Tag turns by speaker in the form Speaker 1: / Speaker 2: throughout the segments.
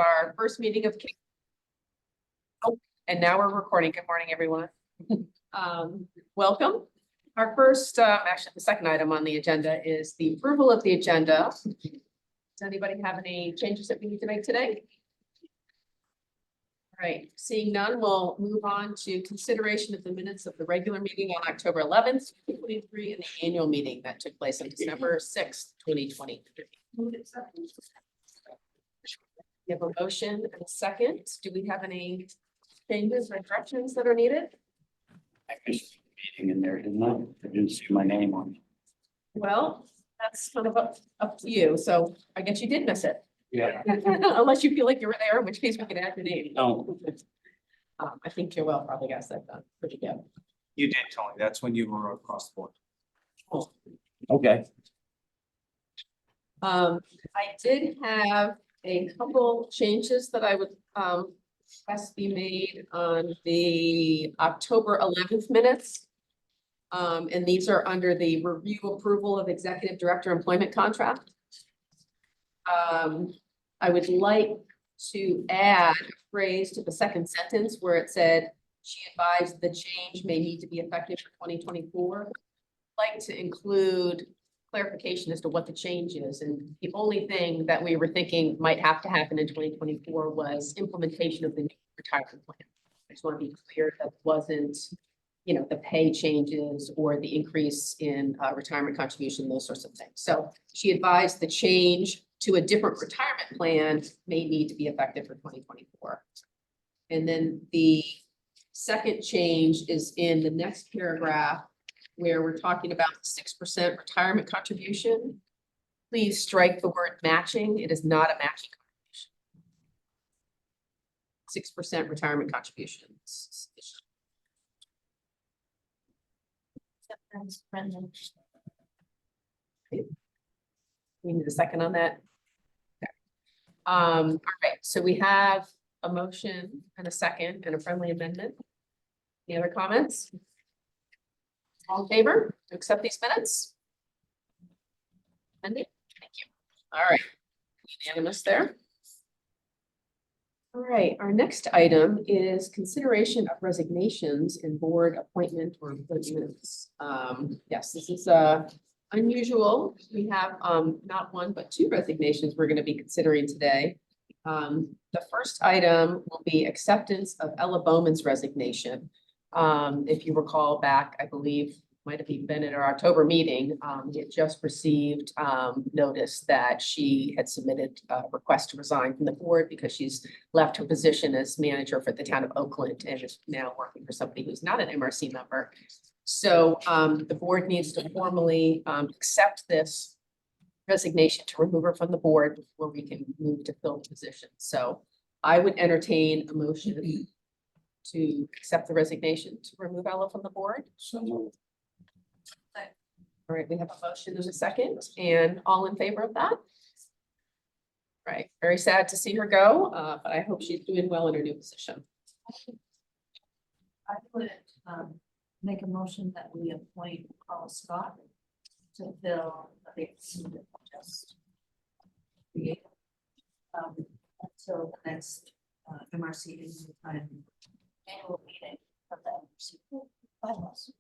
Speaker 1: Our first meeting of. Oh, and now we're recording. Good morning, everyone. Welcome. Our first, actually, the second item on the agenda is the approval of the agenda. Does anybody have any changes that we need to make today? All right, seeing none, we'll move on to consideration of the minutes of the regular meeting on October 11th, 2023, and the annual meeting that took place on December 6th, 2023. We have a motion and a second. Do we have any changes or corrections that are needed?
Speaker 2: I missed the meeting in there, didn't I? I didn't see my name on.
Speaker 1: Well, that's kind of up to you. So I guess you did miss it.
Speaker 2: Yeah.
Speaker 1: Unless you feel like you were there, in which case we can add your name.
Speaker 2: No,
Speaker 1: I think Joelle probably got that done pretty good.
Speaker 3: You did, Tony. That's when you were across the board.
Speaker 2: okay.
Speaker 1: I did have a couple changes that I would request be made on the October 11th minutes. And these are under the review approval of executive director employment contract. I would like to add a phrase to the second sentence where it said, she advised the change may need to be effective for 2024. I'd like to include clarification as to what the change is. And the only thing that we were thinking might have to happen in 2024 was implementation of the new retirement plan. I just want to be clear that wasn't, you know, the pay changes or the increase in retirement contribution, those sorts of things. So she advised the change to a different retirement plan may need to be effective for 2024. And then the second change is in the next paragraph where we're talking about 6% retirement contribution. Please strike the word matching. It is not a matching contribution. 6% retirement contributions. We need a second on that. Okay. All right, so we have a motion and a second and a friendly amendment. Any other comments? All in favor to accept these minutes? Thank you. All right, unanimous there. All right, our next item is consideration of resignations and board appointment or appointments. Yes, this is unusual. We have not one but two resignations we're going to be considering today. The first item will be acceptance of Ella Bowman's resignation. If you recall back, I believe might have been at our October meeting, it just received notice that she had submitted a request to resign from the board because she's left her position as manager for the town of Oakland and is now working for somebody who's not an MRC member. So the board needs to formally accept this resignation to remove her from the board before we can move to fill the position. So I would entertain a motion to accept the resignation to remove Ella from the board.
Speaker 2: So
Speaker 1: All right, we have a motion, there's a second, and all in favor of that? Right, very sad to see her go, but I hope she's doing well in her new position.
Speaker 4: I would make a motion that we appoint Paul Scott to fill the vacancy that we just created until the next MRC annual meeting of the MRC bylaws.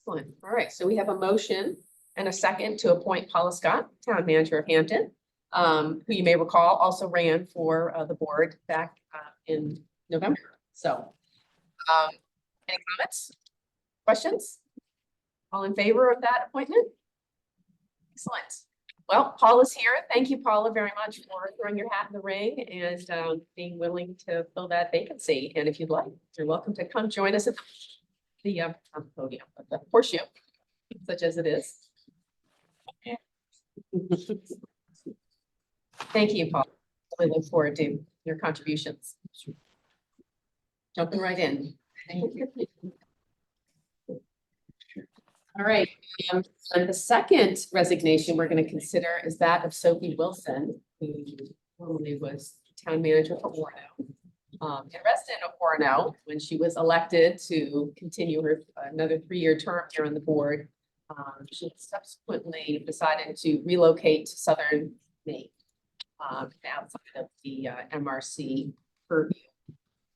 Speaker 1: Excellent. All right, so we have a motion and a second to appoint Paula Scott, town manager of Hampton, who you may recall also ran for the board back in November. So any comments, questions? All in favor of that appointment? Excellent. Well, Paula's here. Thank you, Paula, very much for throwing your hat in the ring and being willing to fill that vacancy. And if you'd like, you're welcome to come join us at the podium, but the horseshoe, such as it is. Thank you, Paul. I look forward to your contributions. Jumping right in. All right, and the second resignation we're going to consider is that of Sophie Wilson, who formerly was town manager for Orono. And resident of Orono when she was elected to continue her another 3-year term here on the board. She subsequently decided to relocate to Southern Maine. outside of the MRC purview.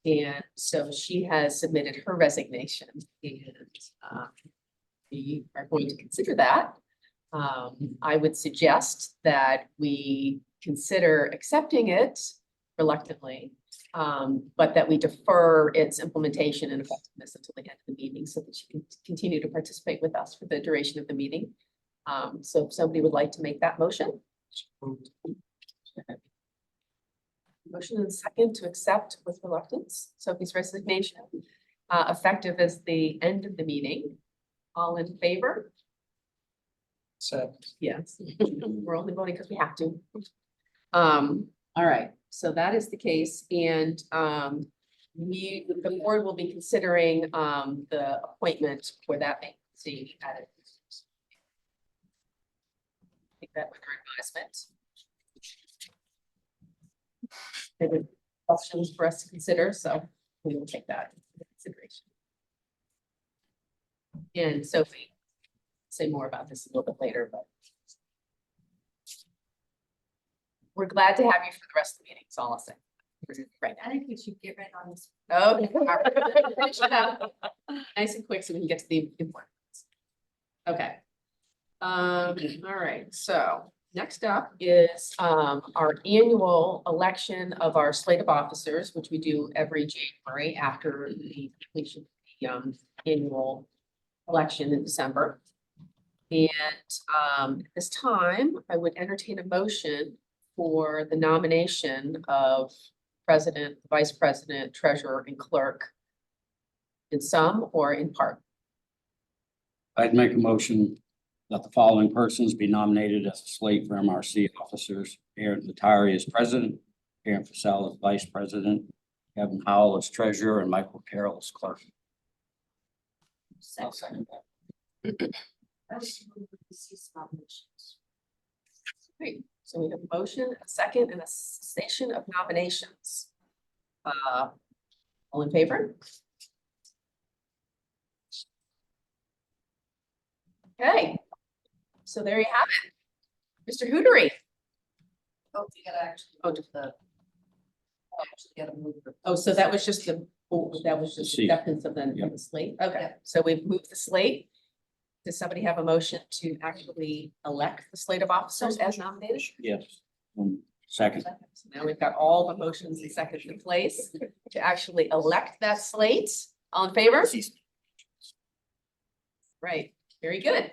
Speaker 1: And so she has submitted her resignation, and we are going to consider that. I would suggest that we consider accepting it reluctantly, but that we defer its implementation and effectiveness until the end of the meeting so that she can continue to participate with us for the duration of the meeting. So if somebody would like to make that motion. Motion and second to accept with reluctance Sophie's resignation, effective as the end of the meeting. All in favor?
Speaker 3: So,
Speaker 1: Yes, we're only voting because we have to. All right, so that is the case, and the board will be considering the appointment for that vacancy at it. Take that with our advisement. There were questions for us to consider, so we will take that into consideration. And Sophie, say more about this a little bit later, but we're glad to have you for the rest of the meeting. That's all I'll say. Right
Speaker 4: I think we should get right on this.
Speaker 1: now. Okay. All right. Finish it up. Nice and quick so we can get to the important ones. Okay. All right, so next up is our annual election of our slate of officers, which we do every January after the completion of the annual election in December. And at this time, I would entertain a motion for the nomination of president, vice president, treasurer, and clerk in sum or in part.
Speaker 2: I'd make a motion that the following persons be nominated as a slate for MRC officers: Aaron Latari as president, Aaron Fasell as vice president, Kevin Howell as treasurer, and Michael Carroll as clerk. I'll second that.
Speaker 1: Great, so we have a motion, a second, and a cessation of nominations. All in favor? Okay, so there you have it. Mr. Hootery.
Speaker 4: Oh, you gotta actually.
Speaker 1: Oh, just
Speaker 4: the. Actually gotta move.
Speaker 1: Oh, so that was just the, that was just
Speaker 2: See.
Speaker 1: acceptance of the
Speaker 2: Yep.
Speaker 1: slate. Okay,
Speaker 4: Yep.
Speaker 1: so we've moved the slate. Does somebody have a motion to actually elect the slate of officers as nominated?
Speaker 2: Yes. Second.
Speaker 1: So now we've got all the motions and seconds in place to actually elect that slate. All in favor? Right, very good.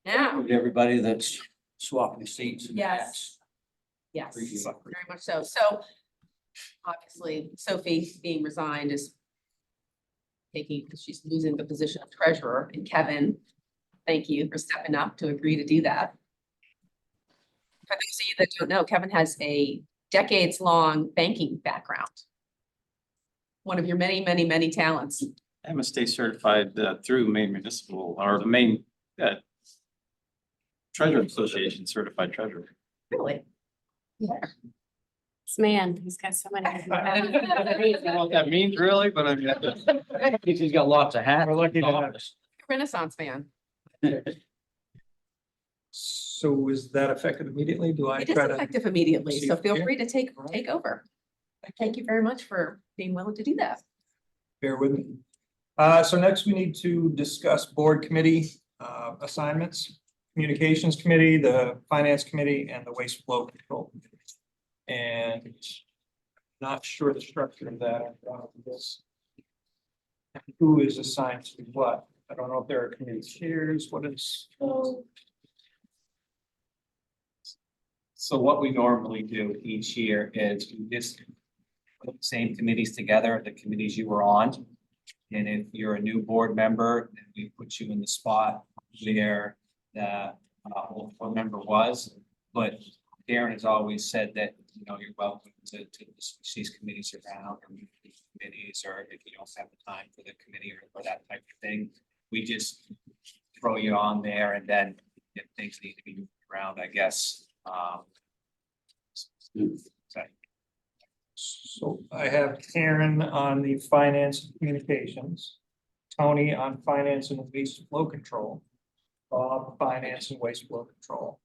Speaker 1: Now,
Speaker 2: Everybody that's swapping seats.
Speaker 1: yes. Yes,
Speaker 2: Appreciate it.
Speaker 1: very much so. So obviously Sophie being resigned is taking, she's losing the position of treasurer, and Kevin, thank you for stepping up to agree to do that. For those of you that don't know, Kevin has a decades-long banking background. One of your many, many, many talents.
Speaker 5: I'm a state certified through Maine Municipal or the Maine Treasurer Association certified treasurer.
Speaker 1: Really? Yeah.
Speaker 6: This man, he's got so many.
Speaker 5: I don't know what that means really, but I mean.
Speaker 2: He's got lots of hats.
Speaker 3: We're lucky to have
Speaker 1: Renaissance man.
Speaker 3: So is that effective immediately? Do I
Speaker 1: It is
Speaker 3: try to?
Speaker 1: effective immediately, so feel
Speaker 3: Yeah.
Speaker 1: free to take over. Thank you very much for being willing to do that.
Speaker 3: Bear with me. So next we need to discuss board committee assignments, communications committee, the finance committee, and the waste flow control. And not sure the structure of that. This. Who is assigned to what? I don't know if there are committee chairs. What is?
Speaker 7: So what we normally do each year is we just put the same committees together, the committees you were on. And if you're a new board member, then we put you in the spot where the board member was. But Karen has always said that, you know, you're welcome to switch these committees around or move these committees, or if you don't have the time for the committee or that type of thing. We just throw you on there, and then if things need to be moved around, I guess. Sorry.
Speaker 3: So I have Karen on the finance and communications, Tony on finance and waste flow control, Bob, finance and waste flow control.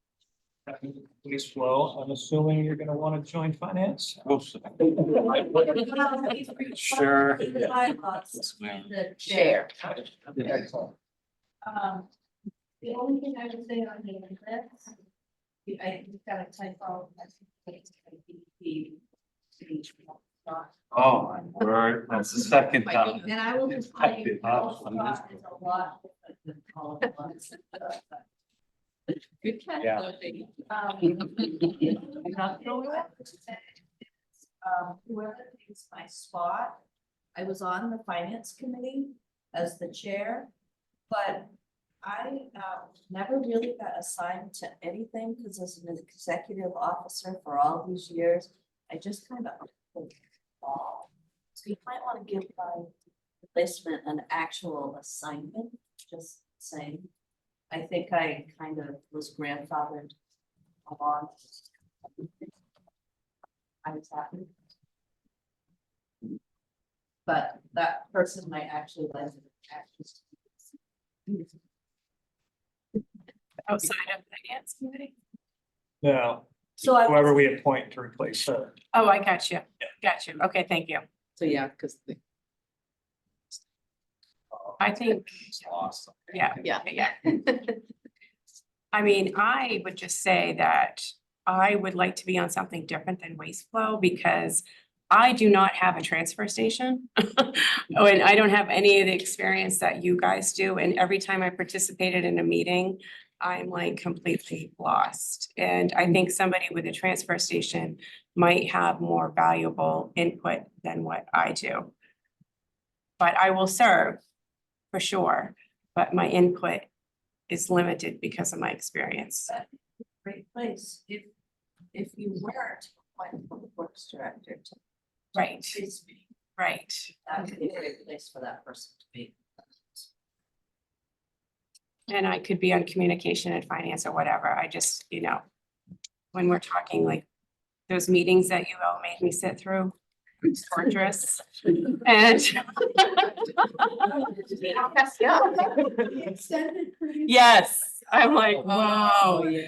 Speaker 3: Please flow. I'm assuming you're gonna want to join finance.
Speaker 5: Sure.
Speaker 4: The
Speaker 1: Share.
Speaker 3: Excellent.
Speaker 4: The only thing I would say on the list, I got a typo. I think it's gonna be not-
Speaker 5: Oh, word, that's the second
Speaker 1: My
Speaker 5: time.
Speaker 4: And I will just tell you,
Speaker 5: Oh,
Speaker 4: Scott is a lot different than all of us.
Speaker 1: Good catch.
Speaker 5: Yeah.
Speaker 1: though, Peggy.
Speaker 4: I'm not throwing it. Whoever takes my spot, I was on the finance committee as the chair, but I never really got assigned to anything because as an executive officer for all these years, I just kind of. So you might want to give my replacement an actual assignment, just saying. I think I kind of was grandfathered along. I was happy. But that person might actually like it.
Speaker 6: Outside of finance committee?
Speaker 3: No,
Speaker 4: So I.
Speaker 3: whoever we appoint to replace her.
Speaker 6: Oh, I got you. Got you. Okay, thank you.
Speaker 1: So, yeah, because
Speaker 6: I think,
Speaker 5: Awesome.
Speaker 6: yeah,
Speaker 1: yeah.
Speaker 6: yeah. I mean, I would just say that I would like to be on something different than waste flow because I do not have a transfer station. Oh, and I don't have any of the experience that you guys do. And every time I participated in a meeting, I'm like completely lost. And I think somebody with a transfer station might have more valuable input than what I do. But I will serve for sure, but my input is limited because of my experience.
Speaker 4: Great place, if you weren't appointed public works director to.
Speaker 6: Right,
Speaker 4: Please be,
Speaker 6: right.
Speaker 4: that would be a great place for that person to be.
Speaker 6: And I could be on communication and finance or whatever. I just, when we're talking like those meetings that you all made me sit through, it's torturous. And yes, I'm like,
Speaker 1: Oh,
Speaker 6: whoa.
Speaker 1: yeah.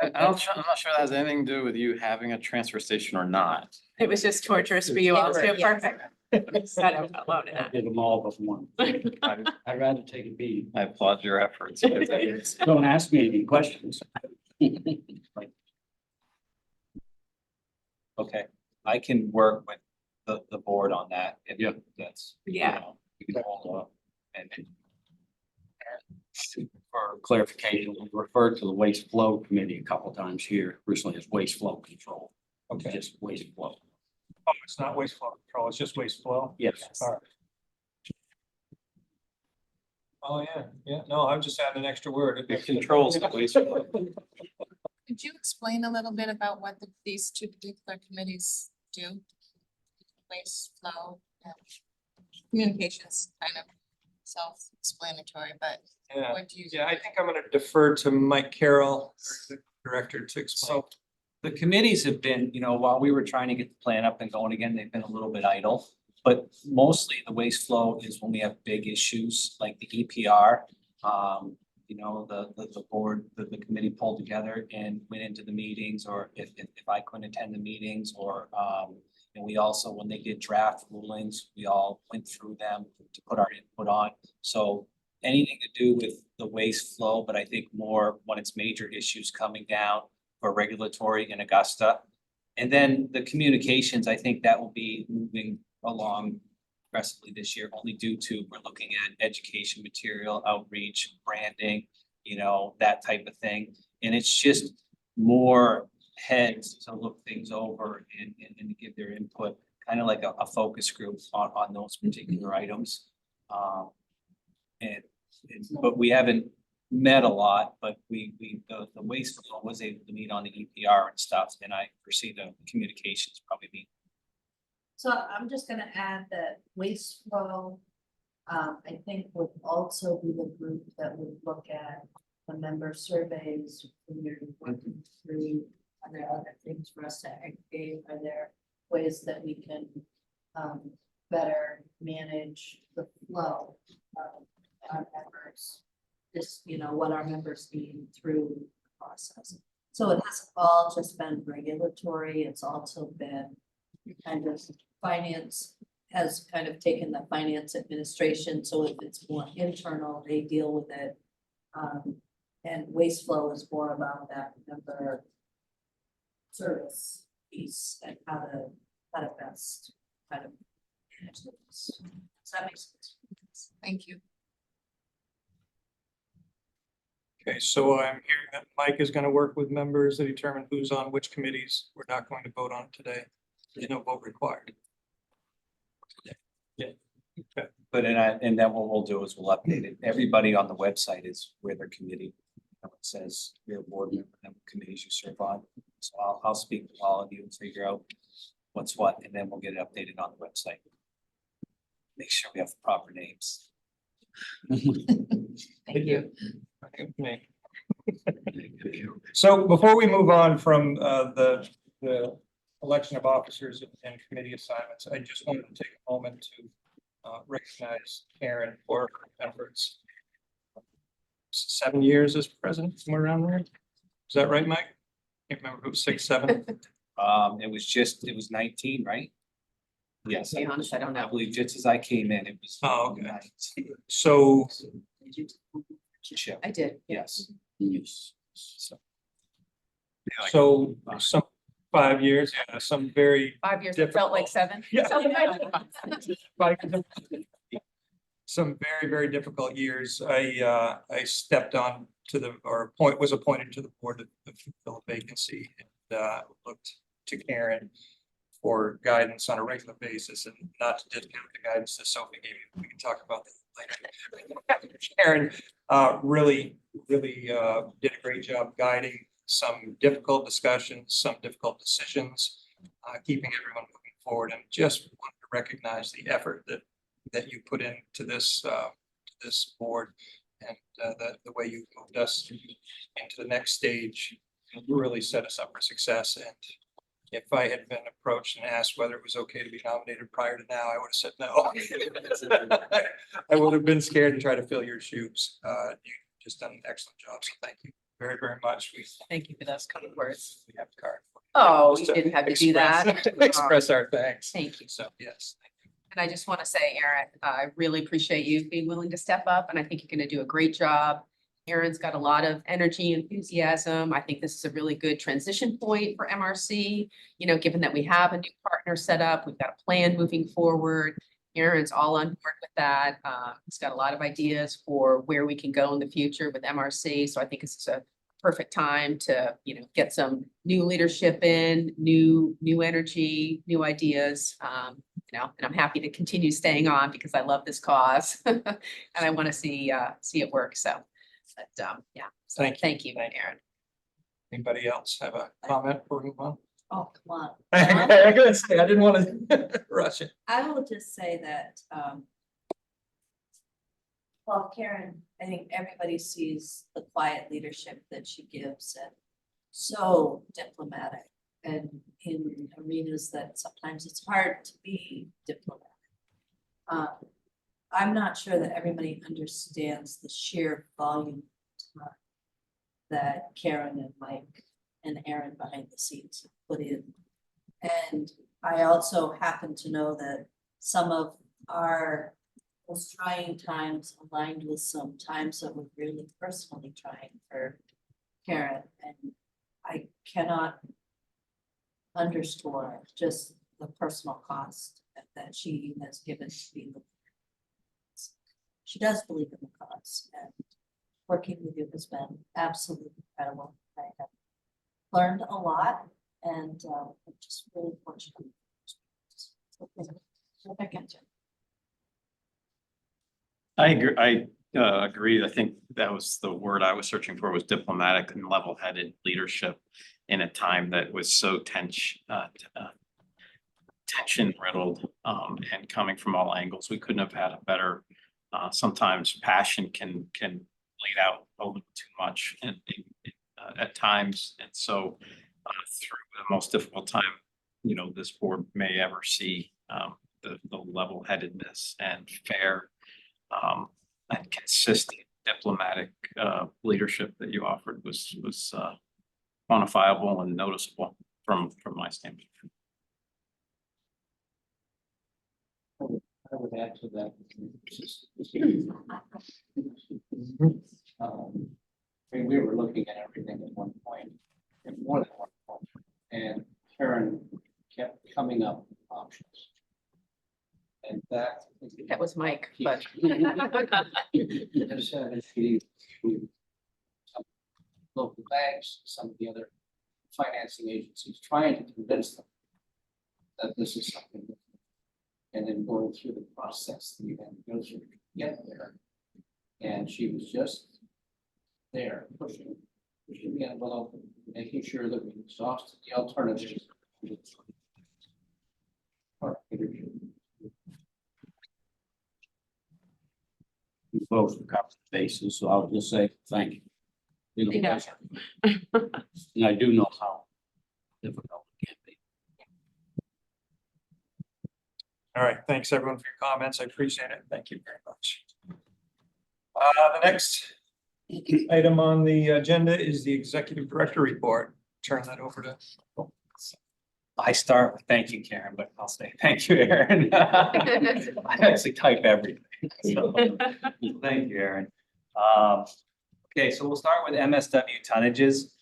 Speaker 5: I'm not sure that has anything to do with you having a transfer station or not.
Speaker 6: It was just torturous for you all too.
Speaker 1: Yeah.
Speaker 6: Perfect. I don't alone in
Speaker 2: I
Speaker 6: that.
Speaker 2: did them all but one. I'd rather take a beating.
Speaker 5: I applaud your efforts. because it-
Speaker 2: Don't ask me any questions.
Speaker 7: Okay, I can work with the board on that. If
Speaker 2: Yeah.
Speaker 7: That's.
Speaker 6: Yeah.
Speaker 7: We can all, and
Speaker 2: For clarification, we referred to the waste flow committee a couple times here recently as waste flow control.
Speaker 3: Okay,
Speaker 2: Just waste flow.
Speaker 3: oh, it's not waste flow control, it's just waste flow.
Speaker 2: Yes.
Speaker 3: All right. Oh, yeah, no, I'm just adding an extra word.
Speaker 5: It controls the waste flow.
Speaker 8: Could you explain a little bit about what these two particular committees do? Waste flow and communications, kind of self-explanatory, but
Speaker 3: Yeah,
Speaker 8: what do you?
Speaker 3: yeah, I think I'm gonna defer to Mike Carroll, the director, to explain.
Speaker 7: so the committees have been, while we were trying to get the plan up and going again, they've been a little bit idle. But mostly the waste flow is when we have big issues like the EPR. The board, the committee pulled together and went into the meetings, or if I couldn't attend the meetings, or and we also, when they did draft rulings, we all went through them to put our input on. So anything to do with the waste flow, but I think more when it's major issues coming down for regulatory in Augusta. And then the communications, I think that will be moving along aggressively this year, only due to we're looking at education material, outreach, branding, that type of thing. And it's just more heads to look things over and to give their input, kind of like a focus group on those particular items. But we haven't met a lot, but the waste flow was able to meet on the EPR and stuff, and I foresee the communications probably be.
Speaker 4: So I'm just gonna add that waste flow, I think would also be the group that would look at the member surveys when you're working through. Are there other things for us to aggregate? Are there ways that we can better manage the flow of our members? This, one what our members need through the process. So it hasn't all just been regulatory, it's also been kind of finance has kind of taken the finance administration, so if it's more internal, they deal with it. And waste flow is more about that member service piece and how to best kind of manage this. Does that make sense?
Speaker 8: Thank you.
Speaker 3: Okay, so I'm hearing that Mike is gonna work with members to determine who's on which committees. We're not going to vote on it today. There's no vote required.
Speaker 7: But and then what we'll do is we'll update it. Everybody on the website is where their committee. It says you're a board member and what committees you serve on. So I'll speak to all of you and figure out what's what, and then we'll get it updated on the website. Make sure we have the proper names.
Speaker 1: Thank you.
Speaker 3: Me. So before we move on from the election of officers and committee assignments, I just wanted to take a moment to recognize Karen for her efforts. 7 years as president, somewhere around there. Is that right, Mike? Can't remember if it was 6, 7.
Speaker 7: It was 19, right? Yes.
Speaker 1: To be honest, I don't
Speaker 7: I
Speaker 1: know.
Speaker 7: believe just as I came in, it was.
Speaker 3: Oh, okay.
Speaker 7: 19.
Speaker 3: So
Speaker 1: Did you?
Speaker 7: Sure.
Speaker 1: I did.
Speaker 7: Yes.
Speaker 2: Yes.
Speaker 3: so some 5 years, yeah, some very
Speaker 1: 5 years, it felt like 7.
Speaker 3: Yeah.
Speaker 1: Sorry.
Speaker 3: Some very, very difficult years. I stepped on to was appointed to the board to fill a vacancy and looked to Karen for guidance on a regular basis, and not to discount the guidance that Sophie gave you. We can talk about that later. Karen really did a great job guiding some difficult discussions, some difficult decisions, keeping everyone moving forward, and just want to recognize the effort that you put into this board, and the way you moved us into the next stage really set us up for success. And if I had been approached and asked whether it was okay to be nominated prior to now, I would have said no. I would have been scared to try to fill your shoes. You just done an excellent job, so thank you very, very much.
Speaker 1: Thank you for those kind words.
Speaker 3: We have a card.
Speaker 1: Oh, you didn't have to do that.
Speaker 3: Express our thanks.
Speaker 1: Thank you.
Speaker 3: So, yes.
Speaker 1: And I just want to say, Erin, I really appreciate you being willing to step up, and I think you're going to do a great job. Erin's got a lot of energy, enthusiasm. I think this is a really good transition point for MRC. You know, given that we have a new partner set up, we've got a plan moving forward. Erin's all on board with that. He's got a lot of ideas for where we can go in the future with MRC. So I think it's a perfect time to, get some new leadership in, new energy, new ideas. And I'm happy to continue staying on because I love this cause and I want to see it work. So, but yeah. So thank you, Erin.
Speaker 3: Anybody else have a comment before we move on?
Speaker 4: Oh, come on.
Speaker 3: I gotta say, I didn't want to rush it.
Speaker 4: I will just say that, well, Karen, I think everybody sees the quiet leadership that she gives and so diplomatic and in arenas that sometimes it's hard to be diplomatic. I'm not sure that everybody understands the sheer volume of time that Karen and Mike and Erin behind the scenes have put in. And I also happen to know that some of our most trying times aligned with some times that were really personally trying for Karen. And I cannot underscore just the personal cost that she has given to being the. She does believe in the cause, and working with you has been absolutely incredible. I have learned a lot, and I'm just really fortunate.
Speaker 5: I agree. I agree. I think that was the word I was searching for, was diplomatic and level-headed leadership in a time that was so tension riddled and coming from all angles. We couldn't have had a better. Sometimes passion can bleed out a little too much and at times, and so through the most difficult time, this board may ever see, the level-headedness and fair and consistent diplomatic leadership that you offered was quantifiable and noticeable from my standpoint.
Speaker 2: I would add to that. I mean, we were looking at everything at one point, and more than one point, and Karen kept coming up with options. And that.
Speaker 1: That was Mike, but.
Speaker 2: Some local banks, some of the other financing agencies, trying to convince them that this is something different. And then going through the process that you had to go through to get there. And she was just there pushing the envelope, making sure that we exhausted the alternatives. You both covered the bases, so I'll just say thank you. It's been a pleasure. And I do know how difficult it can be.
Speaker 3: All right, thanks everyone for your comments. I appreciate it. Thank you very much. The next item on the agenda is the executive director report. Turn that over to.
Speaker 7: I start with thank you, Karen, but I'll say thank you, Aaron. I actually type everything. So, thank you, Aaron. Okay, so we'll start with MSW tonnages.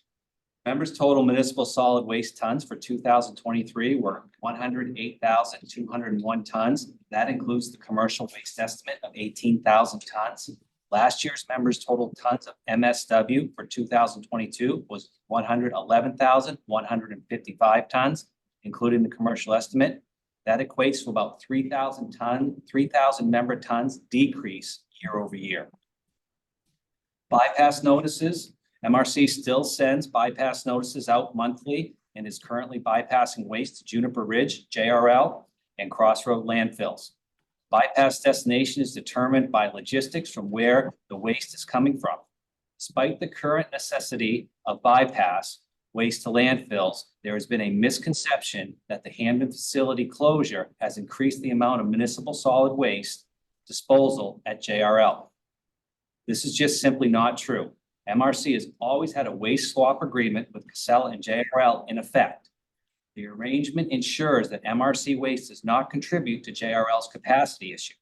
Speaker 7: Members' total municipal solid waste tons for 2023 were 108,201 tons. That includes the commercial waste estimate of 18,000 tons. Last year's members' total tons of MSW for 2022 was 111,155 tons, including the commercial estimate. That equates to about 3,000 member tons decrease year over year. Bypass notices. MRC still sends bypass notices out monthly and is currently bypassing waste to Juniper Ridge, JRL, and Crossroad landfills. Bypass destination is determined by logistics from where the waste is coming from. Despite the current necessity of bypass waste to landfills, there has been a misconception that the Hamden facility closure has increased the amount of municipal solid waste disposal at JRL. This is just simply not true. MRC has always had a waste swap agreement with Casella and JRL in effect. The arrangement ensures that MRC waste does not contribute to JRL's capacity issue.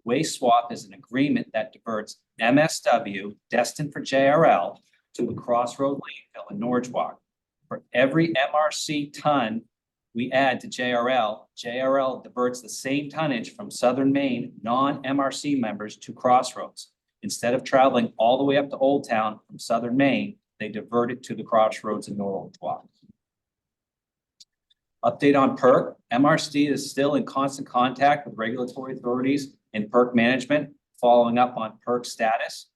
Speaker 7: Waste swap is an agreement that diverts MSW destined for JRL to the Crossroad landfill in Norwalk. For every MRC ton we add to JRL, JRL diverts the same tonnage from Southern Maine non-MRC members to Crossroads. Instead of traveling all the way up to Old Town from Southern Maine, they divert it to the Crossroads in Norwalk. Update on PERC. MRC is still in constant contact with regulatory authorities and PERC management, following up on PERC status.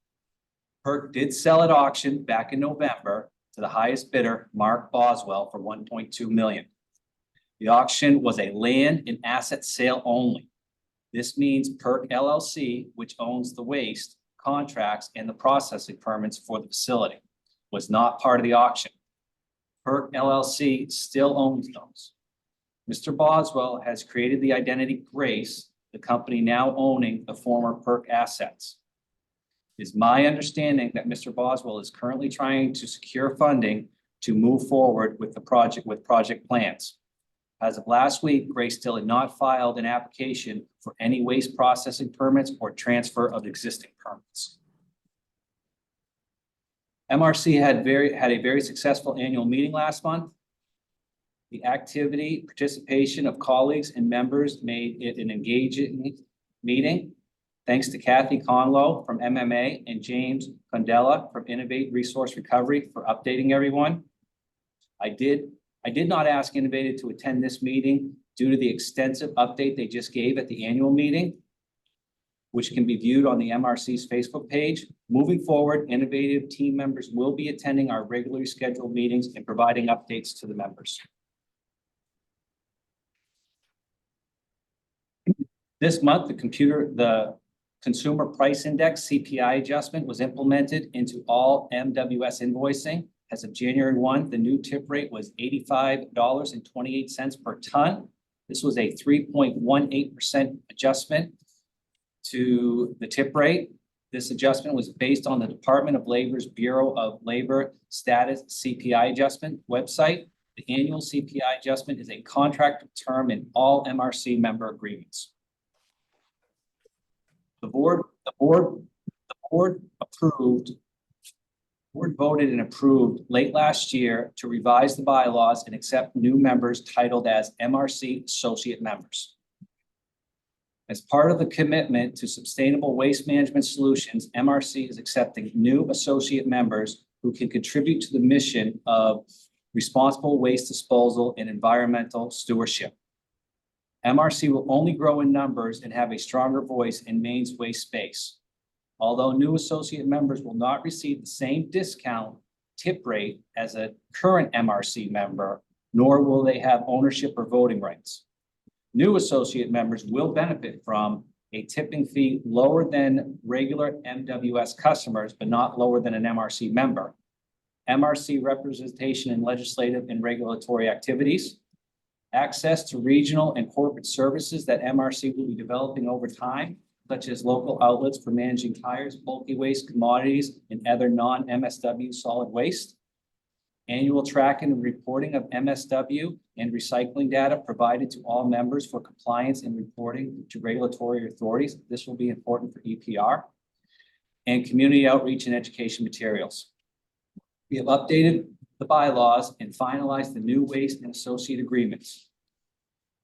Speaker 7: PERC did sell at auction back in November to the highest bidder, Mark Boswell, for $1.2 million. The auction was a land and asset sale only. This means PERC LLC, which owns the waste, contracts, and the processing permits for the facility, was not part of the auction. PERC LLC still owns those. Mr. Boswell has created the identity Grace, the company now owning the former PERC assets. It is my understanding that Mr. Boswell is currently trying to secure funding to move forward with the project plans. As of last week, Grace still had not filed an application for any waste processing permits or transfer of existing permits. MRC had a very successful annual meeting last month. The activity, participation of colleagues and members made it an engaging meeting. Thanks to Kathy Conlow from MMA and James Condella from Innovate Resource Recovery for updating everyone. I did not ask Innovative to attend this meeting due to the extensive update they just gave at the annual meeting, which can be viewed on the MRC's Facebook page. Moving forward, Innovative team members will be attending our regularly scheduled meetings and providing updates to the members. This month, the Consumer Price Index CPI adjustment was implemented into all MWS invoicing. As of January 1, the new tip rate was $85.28 per ton. This was a 3.18% adjustment to the tip rate. This adjustment was based on the Department of Labor's Bureau of Labor Status CPI adjustment website. The annual CPI adjustment is a contract term in all MRC member agreements. The board voted and approved late last year to revise the bylaws and accept new members titled as MRC associate members. As part of the commitment to sustainable waste management solutions, MRC is accepting new associate members who can contribute to the mission of responsible waste disposal and environmental stewardship. MRC will only grow in numbers and have a stronger voice in Maine's waste space. Although new associate members will not receive the same discount tip rate as a current MRC member, nor will they have ownership or voting rights. New associate members will benefit from a tipping fee lower than regular MWS customers, but not lower than an MRC member. MRC representation in legislative and regulatory activities, access to regional and corporate services that MRC will be developing over time, such as local outlets for managing tires, bulky waste, commodities, and other non-MSW solid waste. Annual tracking and reporting of MSW and recycling data provided to all members for compliance and reporting to regulatory authorities. This will be important for EPR. And community outreach and education materials. We have updated the bylaws and finalized the new waste and associate agreements.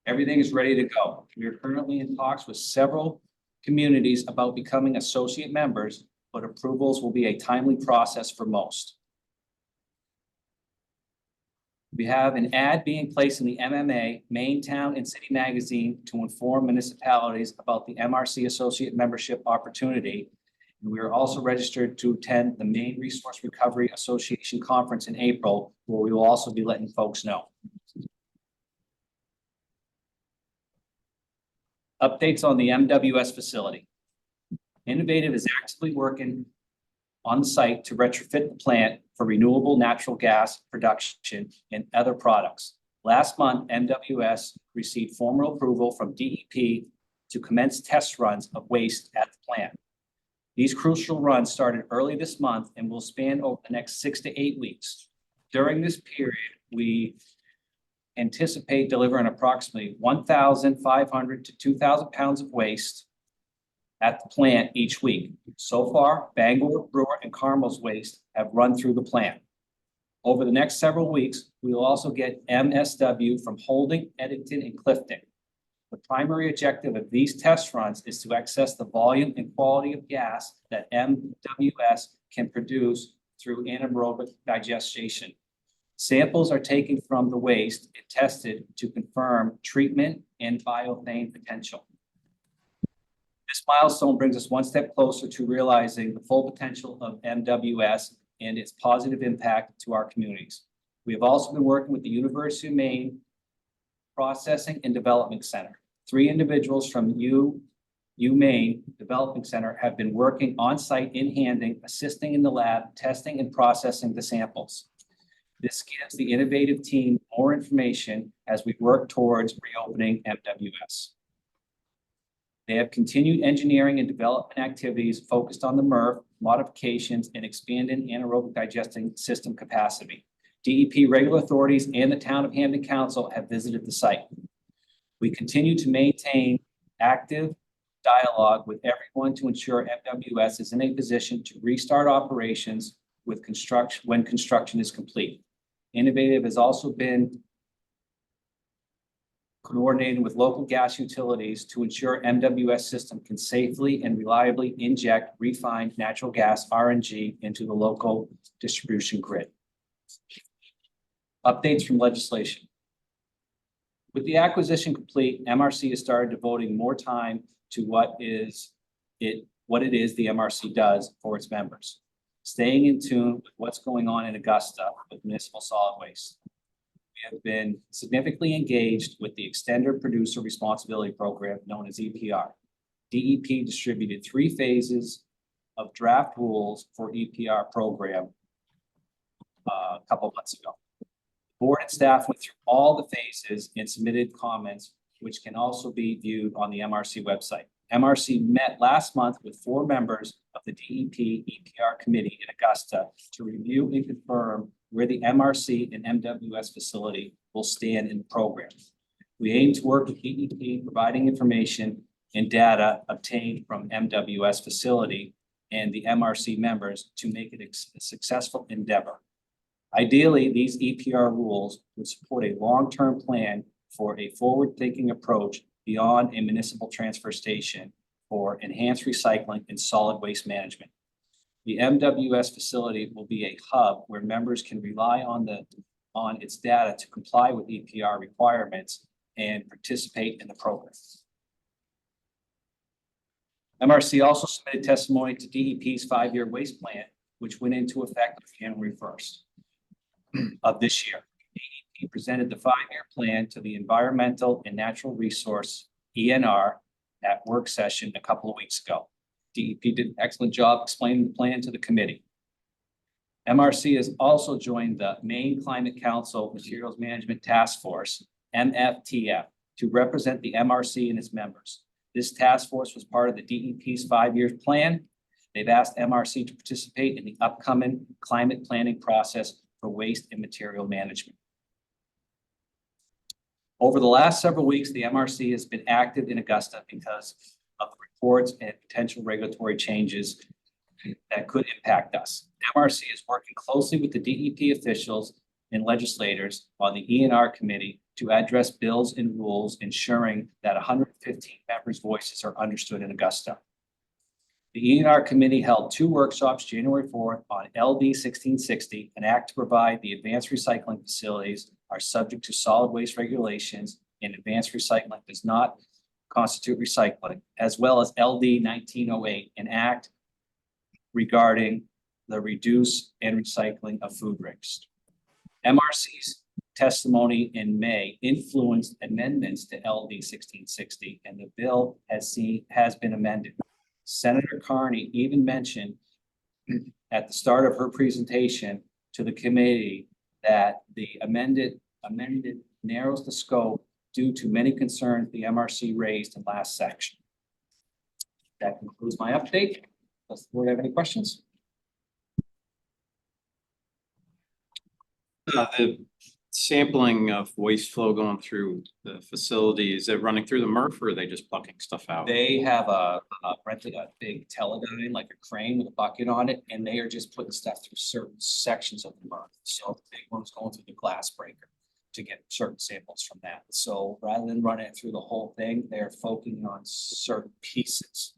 Speaker 7: Everything is ready to go. We are currently in talks with several communities about becoming associate members, but approvals will be a timely process for most. We have an ad being placed in the MMA, Maine Town and City Magazine to inform municipalities about the MRC associate membership opportunity. And we are also registered to attend the Maine Resource Recovery Association Conference in April, where we will also be letting folks know. Updates on the MWS facility. Innovative is actively working on site to retrofit the plant for renewable natural gas production and other products. Last month, MWS received formal approval from DEP to commence test runs of waste at the plant. These crucial runs started early this month and will span over the next 6 to 8 weeks. During this period, we anticipate delivering approximately 1,500 to 2,000 pounds of waste at the plant each week. So far, Bangor, Brewer, and Carmel's waste have run through the plant. Over the next several weeks, we will also get MSW from Holding, Eddington, and Clifton. The primary objective of these test runs is to access the volume and quality of gas that MWS can produce through anaerobic digestion. Samples are taken from the waste and tested to confirm treatment and biothane potential. This milestone brings us one step closer to realizing the full potential of MWS and its positive impact to our communities. We have also been working with the University of Maine Processing and Development Center. 3 individuals from UMaine Development Center have been working on site in Handing, assisting in the lab, testing and processing the samples. This gives the innovative team more information as we work towards reopening MWS. They have continued engineering and development activities focused on the MRF, modifications, and expanded anaerobic digesting system capacity. DEP regular authorities and the Town of Hamden Council have visited the site. We continue to maintain active dialogue with everyone to ensure MWS is in a position to restart operations with construction when construction is complete. Innovative has also been coordinating with local gas utilities to ensure MWS system can safely and reliably inject refined natural gas RNG into the local distribution grid. Updates from legislation. With the acquisition complete, MRC has started devoting more time to what it is the MRC does for its members, staying in tune with what's going on in Augusta with municipal solid waste. We have been significantly engaged with the Extended Producer Responsibility Program known as EPR. DEP distributed 3 phases of draft rules for EPR program a couple months ago. Board and staff went through all the phases and submitted comments, which can also be viewed on the MRC website. MRC met last month with 4 members of of the DEP EPR Committee in Augusta to review and confirm where the MRC and MWS facility will stand in the program. We aim to work with DEP, providing information and data obtained from MWS facility and the MRC members to make it a successful endeavor. Ideally, these EPR rules would support a long-term plan for a forward-thinking approach beyond a municipal transfer station for enhanced recycling and solid waste management. The MWS facility will be a hub where members can rely on its data to comply with EPR requirements and participate in the program. MRC also submitted testimony to DEP's 5-year waste plan, which went into effect on January 1st of this year. DEP presented the 5-year plan to the Environmental and Natural Resource ENR at work session a couple of weeks ago. DEP did an excellent job explaining the plan to the committee. MRC has also joined the Maine Climate Council Materials Management Task Force, MFTF, to represent the MRC and its members. This task force was part of the DEP's 5-year plan. They've asked MRC to participate in the upcoming climate planning process for waste and material management. Over the last several weeks, the MRC has been active in Augusta because of the reports and potential regulatory changes that could impact us. MRC is working closely with the DEP officials and legislators on the ENR committee to address bills and rules, ensuring that 115 members' voices are understood in Augusta. The ENR committee held 2 workshops January 4th on LD 1660, an act to provide the advanced recycling facilities are subject to solid waste regulations and advanced recycling does not constitute recycling, as well as LD 1908, an act regarding the reduce and recycling of food waste. MRC's testimony in May influenced amendments to LD 1660, and the bill has been amended. Senator Carney even mentioned at the start of her presentation to the committee that the amended narrows the scope due to many concerns the MRC raised in last section. That concludes my update. Does the board have any questions?
Speaker 5: The sampling of waste flow going through the facility, is it running through the MRF or are they just plucking stuff out?
Speaker 7: They have rented a big teledyne, like a crane with a bucket on it, and they are just putting stuff through certain sections of the MRF. So the big one's going through the glass breaker to get certain samples from that. So rather than running it through the whole thing, they're focusing on certain pieces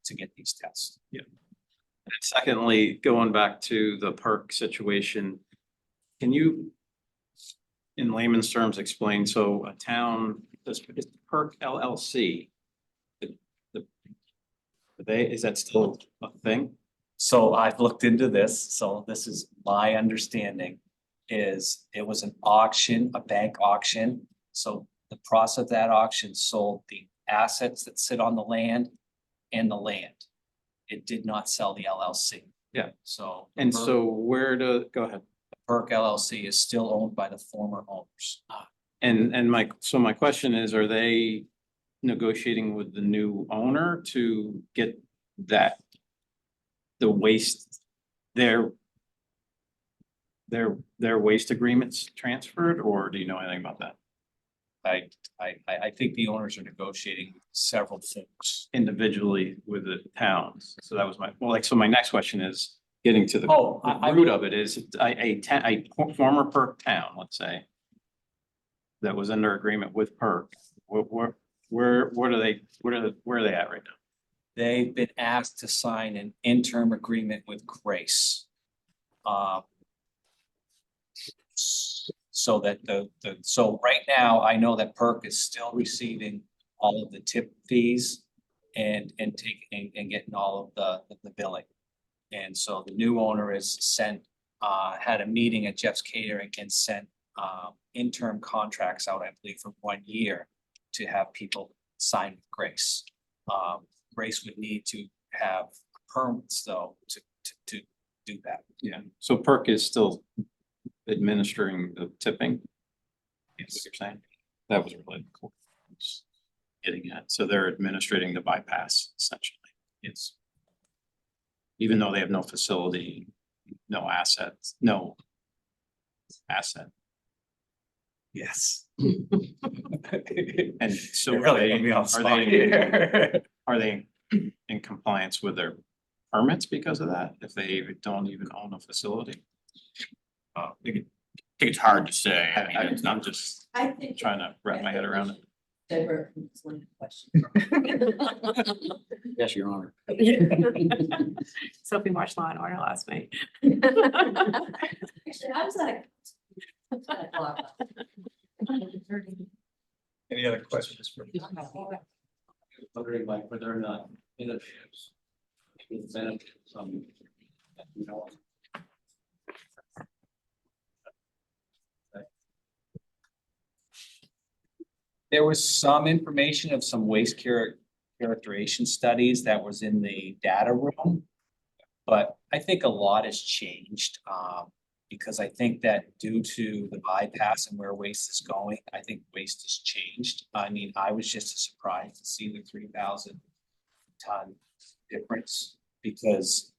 Speaker 7: to get these tests.
Speaker 5: Yeah. And secondly, going back to the PERC situation, can you, in layman's terms, explain, so a town, is PERC LLC, is that still a thing?
Speaker 7: So I've looked into this, so this is my understanding, is it was an auction, a bank auction. So the process of that auction sold the assets that sit on the land and the land. It did not sell the LLC.
Speaker 5: Yeah.
Speaker 7: So.
Speaker 5: And so go ahead.
Speaker 7: PERC LLC is still owned by the former owners.
Speaker 5: And my question is, are they negotiating with the new owner to get the waste, their waste agreements transferred, or do you know anything about that?
Speaker 7: I think the owners are negotiating with several folks.
Speaker 5: Individually with the towns. So that was so my next question is getting to the
Speaker 7: I
Speaker 5: root of it is a former PERC town, let's say, that was under agreement with PERC. Where are they at right now?
Speaker 7: They've been asked to sign an interim agreement with Grace. So that so right now, I know that PERC is still receiving all of the tip fees and getting all of the billing. And so the new owner is had a meeting at Jeff's Catering and sent interim contracts out, I believe, for 1 year to have people sign with Grace. Grace would need to have permits though to do that.
Speaker 5: Yeah, so PERC is still administering the tipping. Is what you're saying? That was really cool. Getting at, so they're administrating the bypass essentially.
Speaker 7: Yes.
Speaker 5: even though they have no facility, no assets, no asset.
Speaker 3: Yes.
Speaker 5: And so
Speaker 3: It really put me on the spot
Speaker 5: are
Speaker 3: here.
Speaker 5: they in compliance with their permits because of that, if they don't even own a facility? I think it's hard to say. I mean, it's not just
Speaker 4: I think.
Speaker 5: trying to wrap my head around it.
Speaker 4: Divert from this one question.
Speaker 2: Yes, Your Honor.
Speaker 6: Sophie watched Law and Order last night.
Speaker 4: Actually, I was at
Speaker 3: Any other questions for?
Speaker 2: Wondering like whether or not initiatives will benefit some, you know.
Speaker 7: There was some information of some waste characterization studies that was in the data room. But I think a lot has changed, because I think that due to the bypass and where waste is going, I think waste has changed. I mean, I was just as surprised to see the 3,000 ton difference, because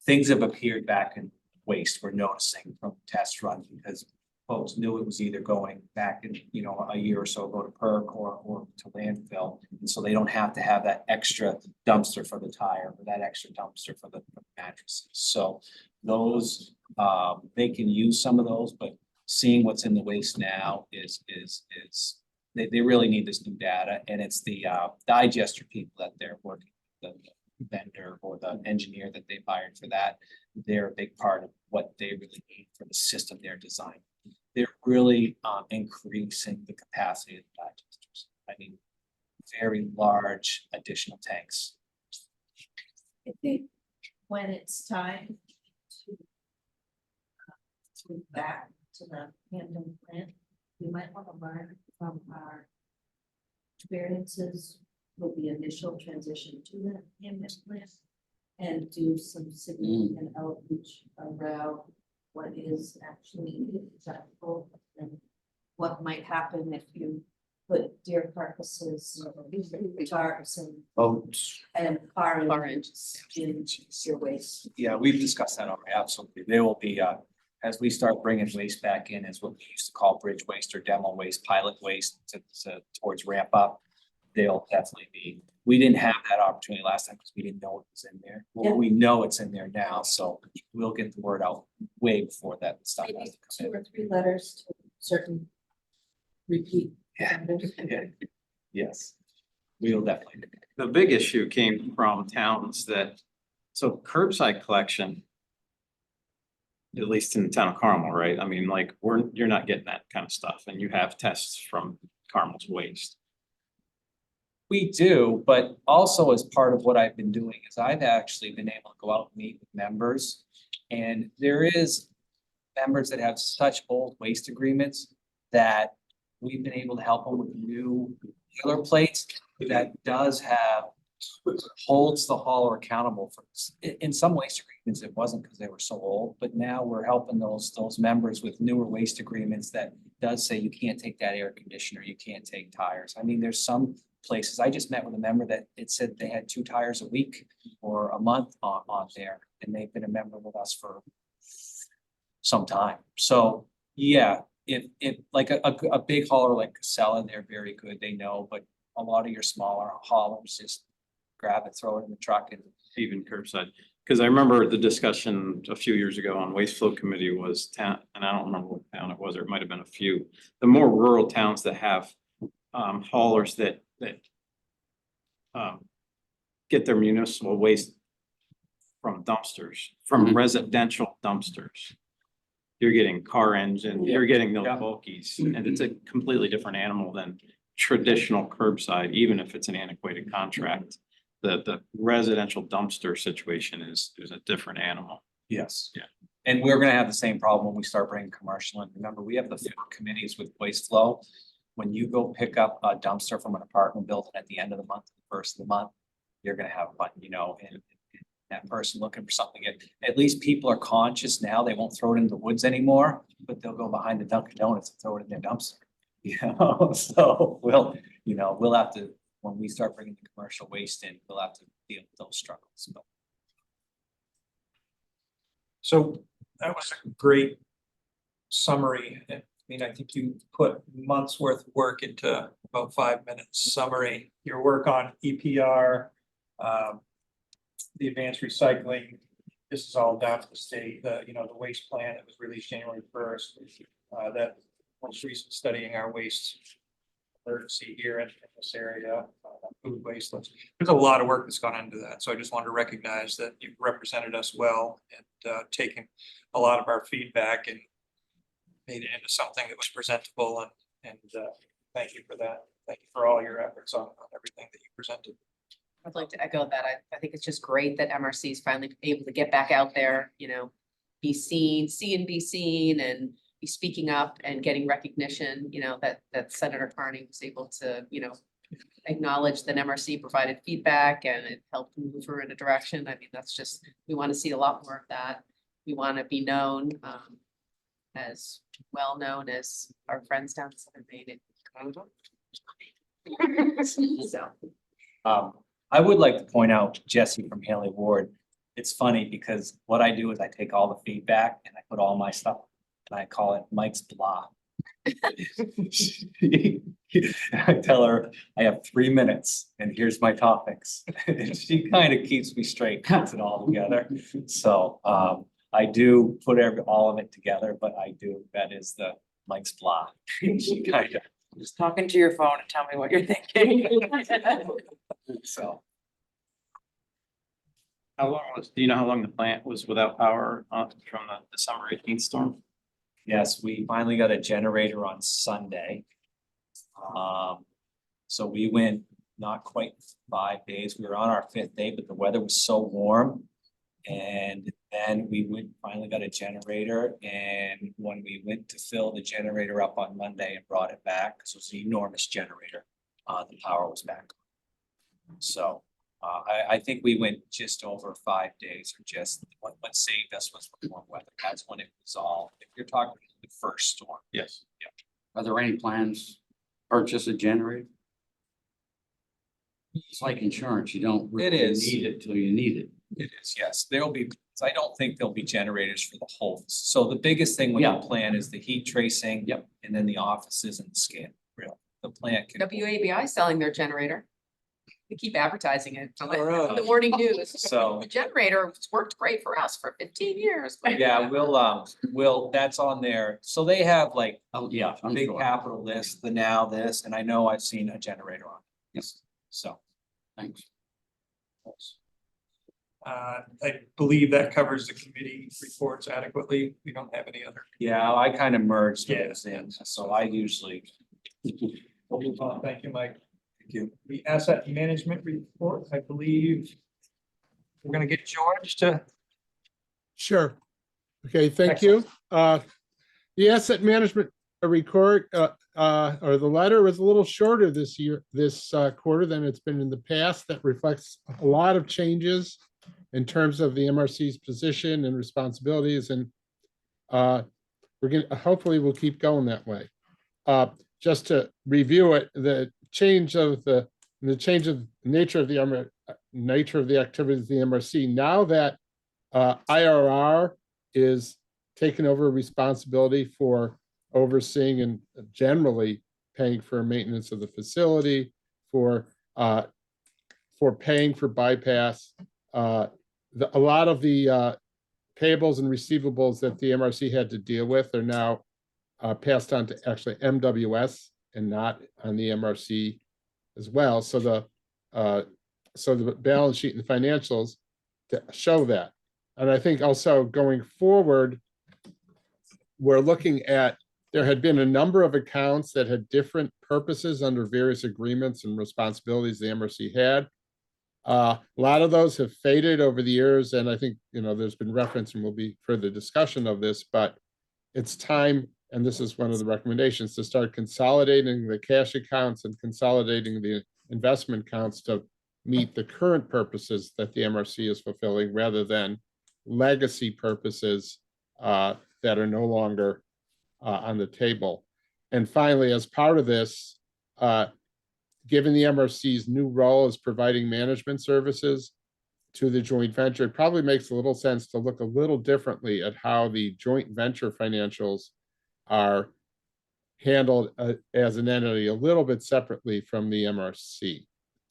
Speaker 7: things have appeared back in waste, we're noticing from test runs, because folks knew it was either going back in, you know, a year or so ago to PERC or to landfill. And so they don't have to have that extra dumpster for the tire or that extra dumpster for the mattresses. So those, they can use some of those, but seeing what's in the waste now is they really need this new data. And it's the digester people that they're working, the vendor or the engineer that they've hired for that. They're a big part of what they really need for the system they're designing. They're really increasing the capacity of the digesters. I mean, very large additional tanks.
Speaker 4: I think when it's time to move back to the Hampton plant, we might want to learn from our experiences with the initial transition to the Hampton plant and do some significant outreach around what is actually acceptable and what might happen if you put deer carcasses, tarps
Speaker 2: Boats.
Speaker 4: and car
Speaker 1: Orange.
Speaker 4: in your waste.
Speaker 7: Yeah, we've discussed that already, absolutely. There will be, as we start bringing waste back in, as what we used to call bridge waste or demo waste, pilot waste to towards ramp up. They'll definitely be, we didn't have that opportunity last time because we didn't know it was in there. Well,
Speaker 4: Yeah.
Speaker 7: we know it's in there now, so we'll get the word out way before that stuff
Speaker 4: Maybe
Speaker 7: has to
Speaker 4: 2
Speaker 7: come
Speaker 4: or 3 letters to certain repeat.
Speaker 7: Yeah.
Speaker 4: offenders.
Speaker 7: in. Yes, we'll definitely. do.
Speaker 5: The big issue came from towns that, so curbside collection. At least in the town of Carmel, right? I mean, like, you're not getting that kind of stuff and you have tests from Carmel's waste.
Speaker 7: We do, but also as part of what I've been doing is I've actually been able to go out and meet with members. And there is members that have such old waste agreements that we've been able to help them with new dealer plates that does have, holds the hauler accountable for, in some waste agreements, it wasn't because they were so old, but now we're helping those members with newer waste agreements that does say you can't take that air conditioner, you can't take tires. I mean, there's some places, I just met with a member that it said they had 2 tires a week or a month on there, and they've been a member with us for some time. So, yeah, if like a big hauler like Casella, they're very good, they know, but a lot of your smaller haulers just grab it, throw it in the truck and.
Speaker 5: Even curbside, because I remember the discussion a few years ago on waste flow committee was town, and I don't remember what town it was, or it might have been a few. The more rural towns that have haulers that get their municipal waste from dumpsters, from
Speaker 2: Mhm.
Speaker 5: residential dumpsters. You're getting car engine, you're getting those
Speaker 7: Yeah.
Speaker 5: bulkies, and it's a completely different animal than traditional curbside, even if it's an antiquated contract. The residential dumpster situation is a different animal.
Speaker 7: Yes.
Speaker 5: Yeah.
Speaker 7: And we're gonna have the same problem when we start bringing commercial in. Remember, we have the 4 committees with waste flow. When you go pick up a dumpster from an apartment building at the end of the month, the first of the month, you're gonna have fun, you know, and that person looking for something. At least people are conscious now. They won't throw it in the woods anymore, but they'll go behind the Dunkin' Donuts and throw it in their dumpster. You know, so we'll have to, when we start bringing the commercial waste in, we'll have to deal with those struggles, but.
Speaker 3: So that was a great summary. I mean, I think you put months worth of work into about 5 minutes summary. Your work on EPR, the advanced recycling. This is all down to the state, the waste plan that was released January 1st. That most recent studying our waste emergency here in this area, food waste. There's a lot of work that's gone into that. So I just wanted to recognize that you represented us well and taken a lot of our feedback and made it into something that was presentable, and thank you for that. Thank you for all your efforts on everything that you presented.
Speaker 1: I'd like to echo that. I think it's just great that MRC is finally able to get back out there, be seen, see and be seen, and be speaking up and getting recognition, that Senator Carney was able to, acknowledge that MRC provided feedback and it helped move her in a direction. I mean, that's just, we want to see a lot more of that. We want to be known, as well known as our friends down in Southern Maine. So.
Speaker 7: I would like to point out Jesse from Haley Ward. It's funny because what I do is I take all the feedback and I put all my stuff and I call it Mike's blah. I tell her I have 3 minutes and here's my topics. And she kind of keeps me straight, puts it all together. So I do put all of it together, but that is the Mike's blah. She kind of.
Speaker 6: Just talking to your phone and tell me what you're thinking.
Speaker 7: So.
Speaker 5: Do you know how long the plant was without power from the December 18th storm?
Speaker 7: Yes, we finally got a generator on Sunday. So we went not quite 5 days. We were on our 5th day, but the weather was so warm. And then we finally got a generator. And when we went to fill the generator up on Monday and brought it back, because it was an enormous generator, the power was back. So I think we went just over 5 days, or just what saved us was the warm weather. That's when it was all, if you're talking the first storm.
Speaker 5: Yes.
Speaker 2: Are there any plans to purchase a generator? It's like insurance. You don't really need it till you need it.
Speaker 7: It is, yes. I don't think there'll be generators for the whole. So the biggest thing with the plan is the heat tracing.
Speaker 2: Yep.
Speaker 7: And then the offices and the scan. Real. The plant can.
Speaker 1: WABI is selling their generator. We keep advertising it on
Speaker 3: Alright.
Speaker 1: the morning news.
Speaker 7: So.
Speaker 1: The generator has worked great for us for 15 years.
Speaker 7: Yeah, that's on there. So they have like
Speaker 2: Oh, yeah. I'm
Speaker 7: big
Speaker 2: sure.
Speaker 7: capital list, this, and I know I've seen a generator on. Yes. So.
Speaker 2: Thanks.
Speaker 3: I believe that covers the committee reports adequately. We don't have any other.
Speaker 7: Yeah, I kind of merged those in, so I usually.
Speaker 3: We'll move on. Thank you, Mike.
Speaker 7: Thank you.
Speaker 3: The asset management report, I believe we're gonna get George to.
Speaker 9: Sure. Okay, thank you. The asset management report, or the letter was a little shorter this year, this quarter than it's been in the past. That reflects a lot of changes in terms of the MRC's position and responsibilities, and hopefully we'll keep going that way. Just to review it, the change of the nature of the activities of the MRC, now that IRR is taking over responsibility for overseeing and generally paying for maintenance of the facility, for paying for bypass. A lot of the payables and receivables that the MRC had to deal with are now passed on to actually MWS and not on the MRC as well. So the balance sheet and the financials to show that. And I think also going forward, we're looking at, there had been a number of accounts that had different purposes under various agreements and responsibilities the MRC had. A lot of those have faded over the years, and I think, there's been reference and will be further discussion of this, but it's time, and this is one of the recommendations, to start consolidating the cash accounts and consolidating the investment accounts to meet the current purposes that the MRC is fulfilling, rather than legacy purposes that are no longer on the table. And finally, as part of this, given the MRC's new role as providing management services, to the joint venture, it probably makes a little sense to look a little differently at how the joint venture financials are handled as an entity a little bit separately from the MRC.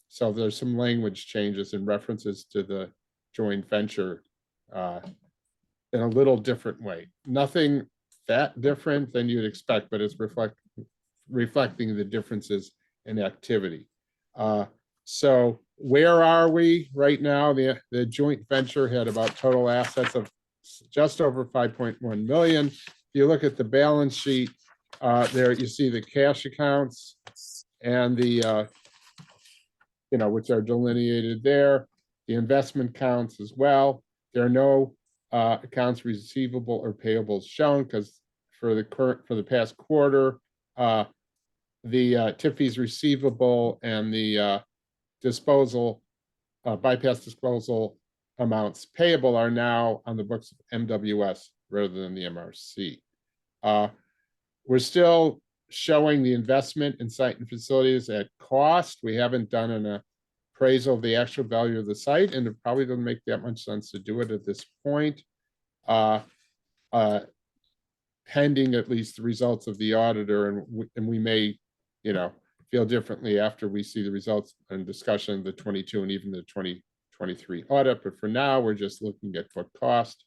Speaker 9: So there's some language changes and references to the joint venture in a little different way. Nothing that different than you'd expect, but it's reflecting the differences in activity. So where are we right now? The joint venture had about total assets of just over 5.1 million. If you look at the balance sheet, there you see the cash accounts and the which are delineated there, the investment accounts as well. There are no accounts receivable or payables shown because for the past quarter, the tip fees receivable and the bypass disposal amounts payable are now on the books of MWS rather than the MRC. We're still showing the investment in site and facilities at cost. We haven't done an appraisal of the actual value of the site, and it probably doesn't make that much sense to do it at this point. Pending at least the results of the auditor, and we may, feel differently after we see the results and discussion of the 22 and even the 2023 audit. But for now, we're just looking at book cost,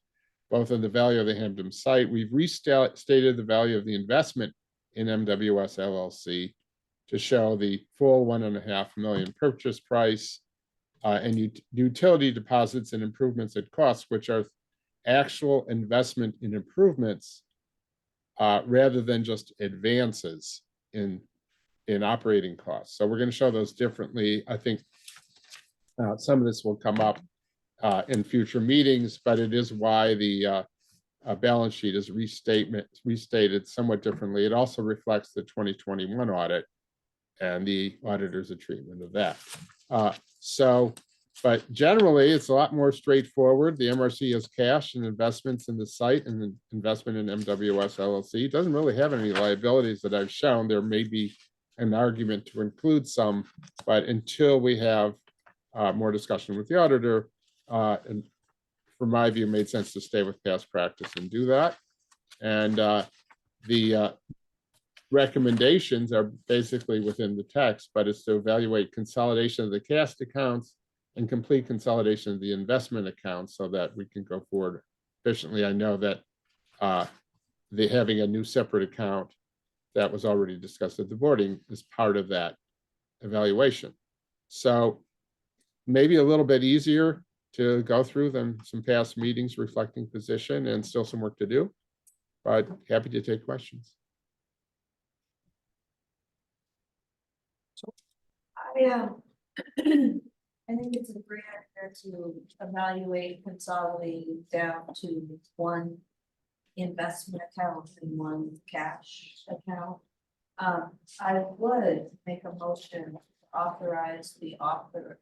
Speaker 9: both on the value of the Hampton site. We've restated the value of the investment in MWS LLC to show the full $1.5 million purchase price and utility deposits and improvements at cost, which are actual investment in improvements rather than just advances in operating costs. So we're going to show those differently. I think some of this will come up in future meetings, but it is why the balance sheet is restated somewhat differently. It also reflects the 2021 audit and the auditor's treatment of that. But generally, it's a lot more straightforward. The MRC has cash and investments in the site and the investment in MWS LLC. It doesn't really have any liabilities that I've shown. There may be an argument to include some, but until we have more discussion with the auditor, and from my view, it made sense to stay with past practice and do that. And the recommendations are basically within the text, but it's to evaluate consolidation of the cash accounts and complete consolidation of the investment accounts so that we can go forward efficiently. I know that having a new separate account that was already discussed at the boarding is part of that evaluation. So maybe a little bit easier to go through than some past meetings reflecting position, and still some work to do, but happy to take questions.
Speaker 4: I think it's a great idea to evaluate consolidating down to one investment account and one cash account. I would make a motion to authorize the officers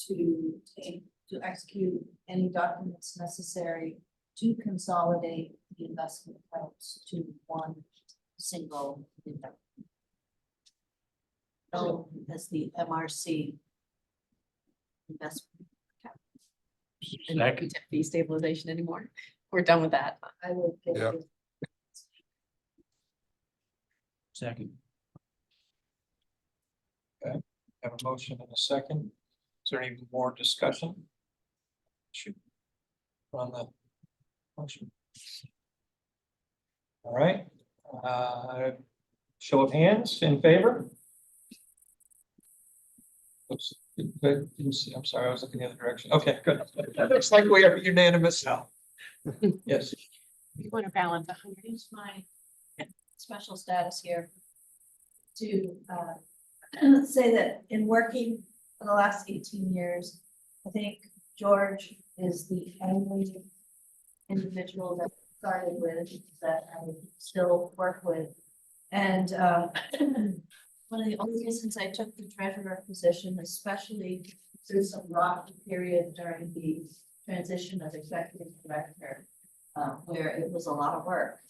Speaker 4: to execute any documents necessary to consolidate the investment accounts to one single investment. As the MRC investment account.
Speaker 1: And not tip fee stabilization anymore. We're done with that.
Speaker 4: I would.
Speaker 9: Yeah.
Speaker 3: Second. Okay, have a motion and a second. Is there any more discussion? Should on the motion. All right, show of hands in favor. Oops, I'm sorry, I was looking the other direction. Okay, good. That looks like we are unanimous now. Yes.
Speaker 6: You want to balance 100.
Speaker 4: Use my special status here to say that in working for the last 18 years, I think George is the only individual that started with that I still work with. And one of the only reasons I took the treasurer position, especially through some rocky period during the transition of executive director, where it was a lot of work,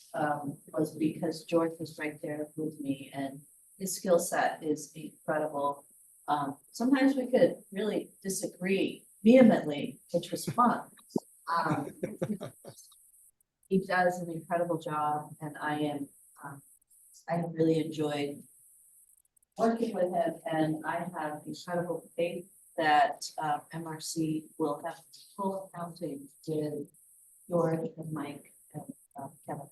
Speaker 4: was because George was right there with me, and his skill set is incredible. Sometimes we could really disagree vehemently, which was fun. Um, He does an incredible job and I have really enjoyed working with him and I have incredible faith that MRC will have full accounting with George and Mike and Kevin.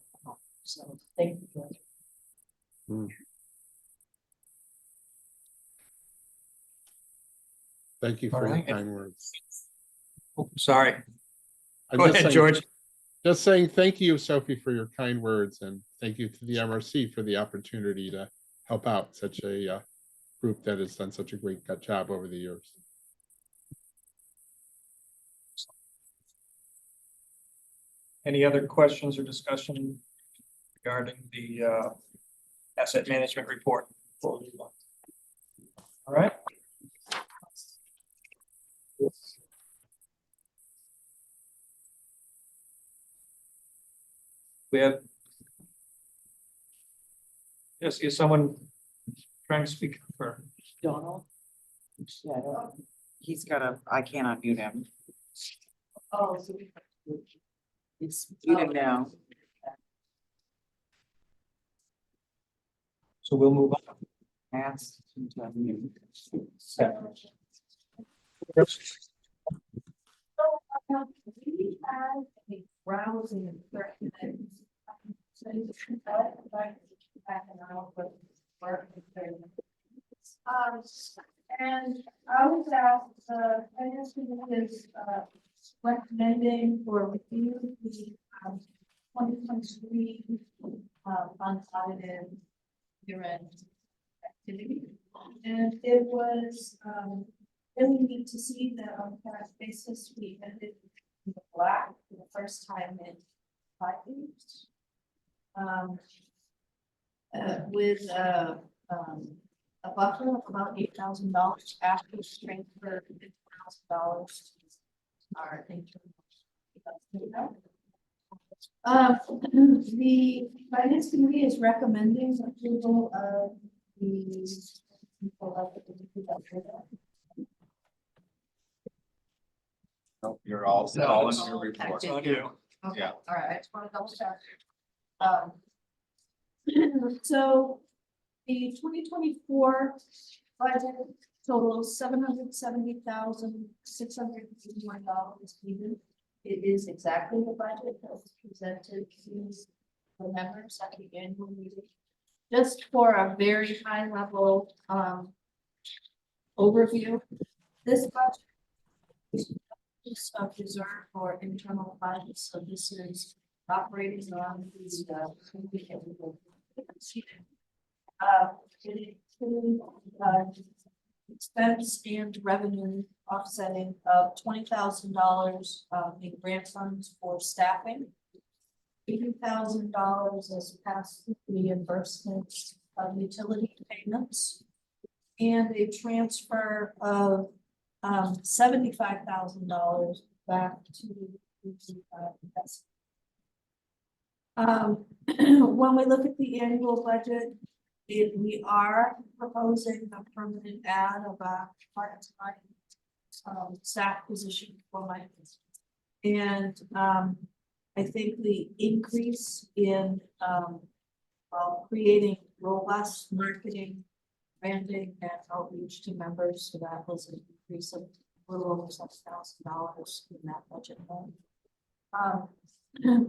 Speaker 4: So thank you, George.
Speaker 9: Thank you
Speaker 3: All
Speaker 9: for your
Speaker 3: right.
Speaker 9: kind words.
Speaker 3: Oh, sorry.
Speaker 9: I'm
Speaker 3: Go
Speaker 9: just
Speaker 3: ahead,
Speaker 9: saying-
Speaker 3: George.
Speaker 9: Just saying thank you, Sophie, for your kind words, and thank you to the MRC for the opportunity to help out such a group that has done such a great job over the years.
Speaker 3: Any other questions or discussion regarding the asset management report? All right. We have. Yes, is someone trying to speak for?
Speaker 10: Donald? Yeah, he's got a, I cannot mute him.
Speaker 4: Oh,
Speaker 10: He's muted now.
Speaker 3: So we'll move on.
Speaker 10: Asked him to unmute.
Speaker 4: We had a browsing and threatening. And I was asked, finance committee is recommending for review the 2023 unaudited year-end activity. And it was really neat to see that on a cash basis, we ended in the black for the first time in 5 years. With a buffer of about $8,000 after transfer $50,000 to our internal. The finance committee is recommending approval of the.
Speaker 5: Nope, you're all set, all in your report.
Speaker 3: It's on you.
Speaker 4: Okay,
Speaker 5: Yeah.
Speaker 4: all right, I just want to double check. So the 2024 budget totals $770,681 even. It is exactly the budget that was presented to the members at the annual meeting. Just for a very high level overview, this budget is a reserve for internal funds, so this is operating on the it includes expense and revenue offsetting of $20,000 in grant funds for staffing, $80,000 as past reimbursements of utility payments, and a transfer of $75,000 back to the investment. When we look at the annual budget, we are proposing a permanent add of a part-time staff position for my business. And I think the increase in creating robust marketing, branding, and outreach to members, so that was an increase of a little over $6,000 in that budget.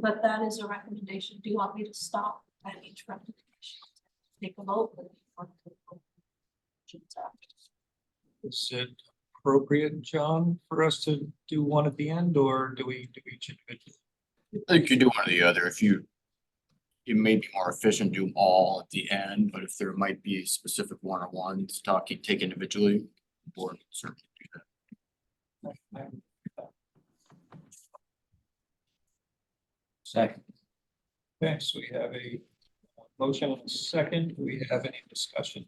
Speaker 4: But that is a recommendation. Do you want me to stop at each recommendation? Take a vote.
Speaker 3: Is it appropriate, John, for us to do one at the end, or do we do each individually?
Speaker 11: I think you do one or the other. If you, it may be more efficient, do them all at the end, but if there might be specific one-on-ones, take individually, the board can certainly do that.
Speaker 2: Second.
Speaker 3: Okay, so we have a motion and a second. Do we have any discussion?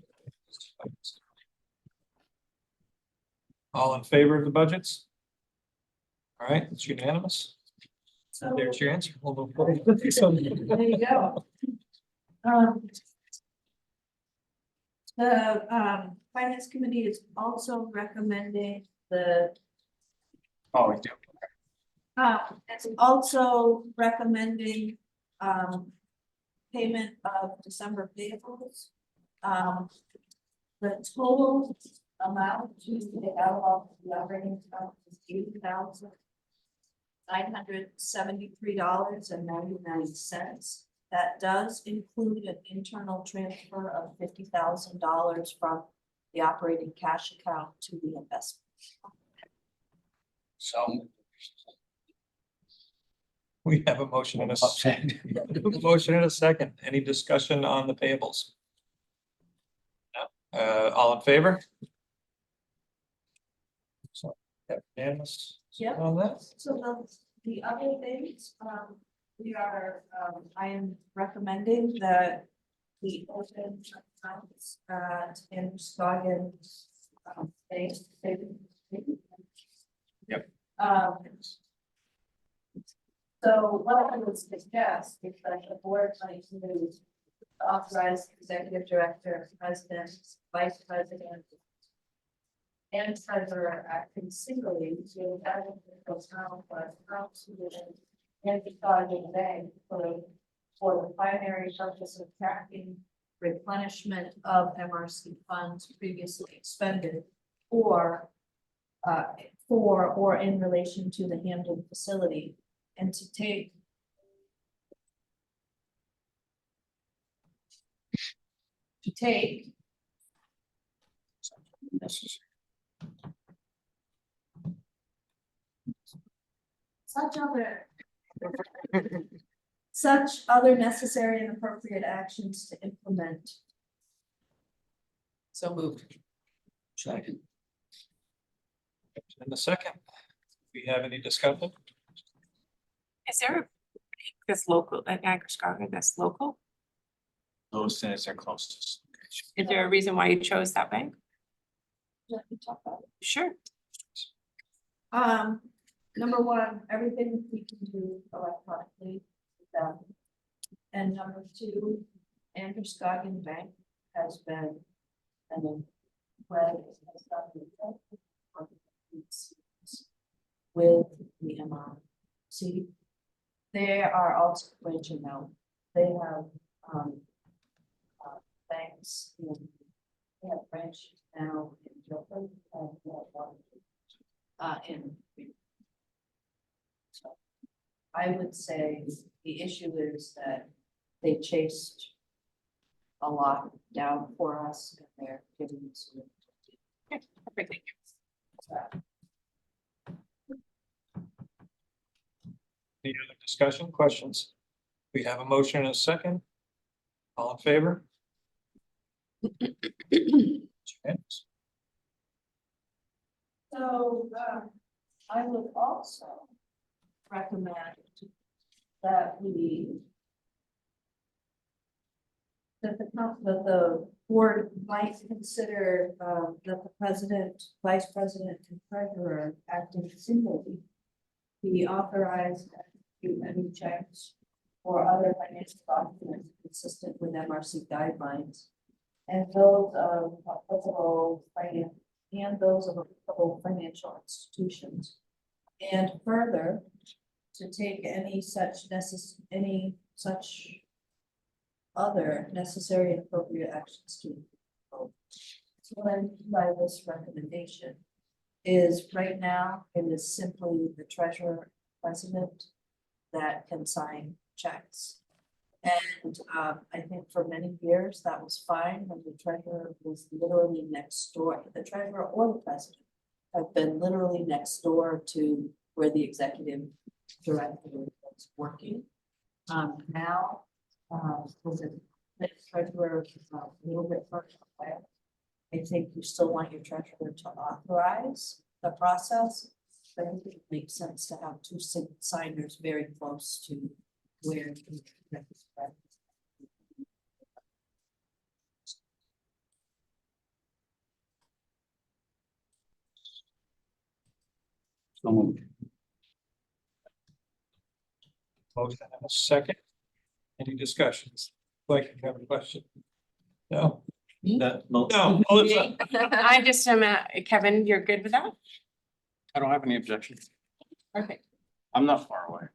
Speaker 3: All in favor of the budgets? All right, it's unanimous.
Speaker 4: So
Speaker 3: There's your answer. We'll move forward. So-
Speaker 4: there you go. The Finance Committee is also recommending the,
Speaker 3: Oh, we do.
Speaker 4: it's also recommending, payment of December payables. The total amount to pay out of the operating account is $80,973.99. That does include an internal transfer of $50,000 from the operating cash account to the investment.
Speaker 2: So.
Speaker 3: We have a motion and a second. Motion and a second. Any discussion on the payables? No. All in favor? So, unanimous
Speaker 4: Yep.
Speaker 3: on that?
Speaker 4: So the other things, I am recommending that we open accounts in Scoggins.
Speaker 3: Yep.
Speaker 4: So what I would suggest is that the board might move to authorize executive director, president, vice president, and treasurer acting singly to those town for and the bank for the primary purpose of tracking replenishment of MRC funds previously expended or for or in relation to the Hampton facility, and to take such other necessary and appropriate actions to implement.
Speaker 1: So moved.
Speaker 2: Second.
Speaker 3: In the second, we have any discussion?
Speaker 6: Is there a bank that's local, at Niagara that's local?
Speaker 5: Lewiston is their closest.
Speaker 6: Is there a reason why you chose that bank?
Speaker 4: Let me talk about it.
Speaker 6: Sure.
Speaker 4: Number one, everything we can do electronically with them. And number two, Androscoggin Bank has been, with the MRC. They are also branching out. They have, banks in, they have branch now in Guilford and in. So I would say the issue is that they chased a lot down for us and they're giving us.
Speaker 6: Perfect, thank
Speaker 3: Any other discussion, questions? We have a motion and a second. All in favor? Unanimous.
Speaker 4: So, I would also recommend that the board might consider, that the president, vice president, and treasurer acting singly be authorized to execute any checks or other financial documents consistent with MRC guidelines. And those of applicable financial institutions. And further, to take any such other necessary and appropriate actions to. So what I mean by this recommendation is right now, it is simply the treasurer president that can sign checks. And I think for many years that was fine when the treasurer was literally next door, the treasurer or the president have been literally next door to where the executive director was working. Now, with the treasurer a little bit further away, I think you still want your treasurer to authorize the process. But I think it makes sense to have two signers very close to where.
Speaker 2: So moved.
Speaker 3: Motion and a second. Any discussions? Like, you have a question? No? No, Melissa,
Speaker 6: I just am, Kevin, you're good with that?
Speaker 5: I don't have any objections.
Speaker 6: Okay.
Speaker 5: I'm not far away.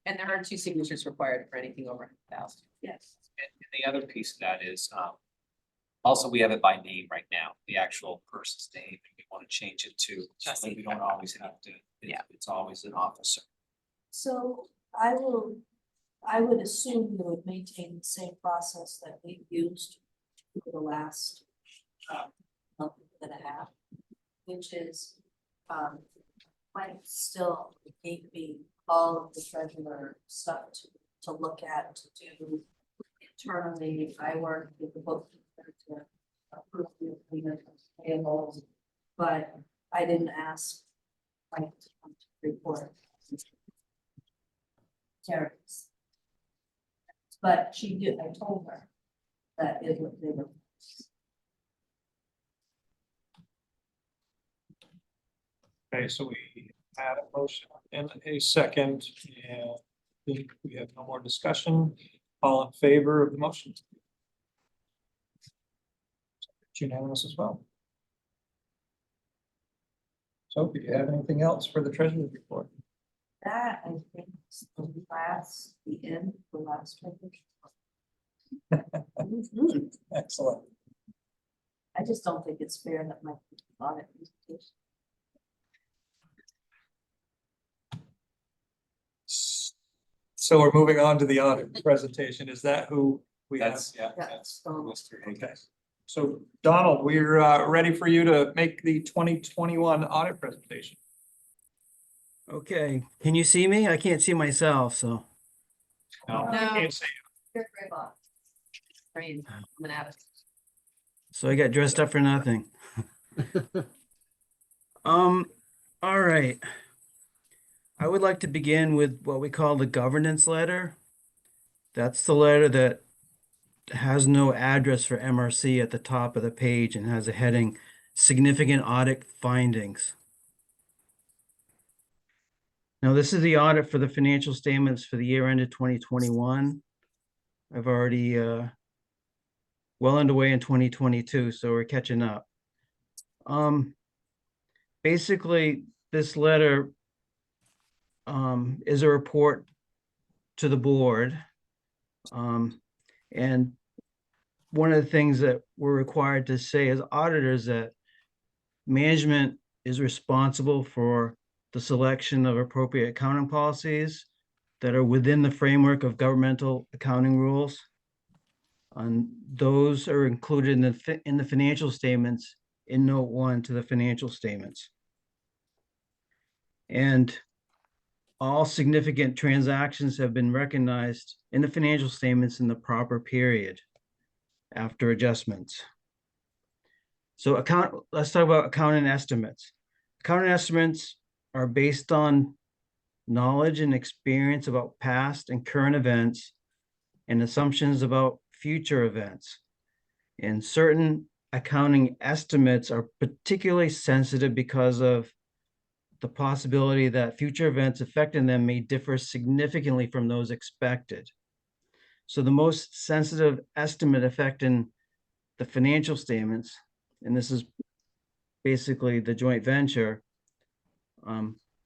Speaker 1: And there are 2 signatures required for anything over 1,000.
Speaker 4: Yes.
Speaker 7: And the other piece of that is, also, we have it by name right now, the actual person's name, and we want to change it to, so that we don't always have to.
Speaker 6: Yeah.
Speaker 7: It's always an officer.
Speaker 4: So I would assume you would maintain the same process that we've used for the last month and a half, which is, might still gave me all of the treasurer stuff to look at, to do internally. I work with the bookkeeper to approve the agreement of payables, but I didn't ask Mike to come to report. Terry's. But she did, I told her that it would, they were.
Speaker 3: okay, so we had a motion and a second, and we have no more discussion. All in favor of the motion? It's unanimous as well. So do you have anything else for the treasurer's report?
Speaker 4: That, I think, is the end, the last one.
Speaker 3: Excellent.
Speaker 4: I just don't think it's fair that my audit presentation.
Speaker 3: So we're moving on to the audit presentation. Is that who we have?
Speaker 7: Yeah,
Speaker 4: Yeah.
Speaker 7: that's
Speaker 4: Um,
Speaker 7: Mr.
Speaker 3: Okay.
Speaker 7: Higgins.
Speaker 3: So Donald, we're ready for you to make the 2021 audit presentation.
Speaker 12: Okay, can you see me? I can't see myself, so.
Speaker 7: No.
Speaker 3: I can't see.
Speaker 4: You're great, Bob.
Speaker 1: Brain, I'm an addict.
Speaker 12: So I got dressed up for nothing. All right. I would like to begin with what we call the governance letter. That's the letter that has no address for MRC at the top of the page and has a heading, significant audit findings. Now, this is the audit for the financial statements for the year ended 2021. I've already well underway in 2022, so we're catching up. Basically, this letter is a report to the board. And one of the things that we're required to say as auditors that management is responsible for the selection of appropriate accounting policies that are within the framework of governmental accounting rules. And those are included in the financial statements in note 1 to the financial statements. And all significant transactions have been recognized in the financial statements in the proper period after adjustments. So let's talk about accounting estimates. Accounting estimates are based on knowledge and experience about past and current events and assumptions about future events. And certain accounting estimates are particularly sensitive because of the possibility that future events affecting them may differ significantly from those expected. So the most sensitive estimate affecting the financial statements, and this is basically the joint venture,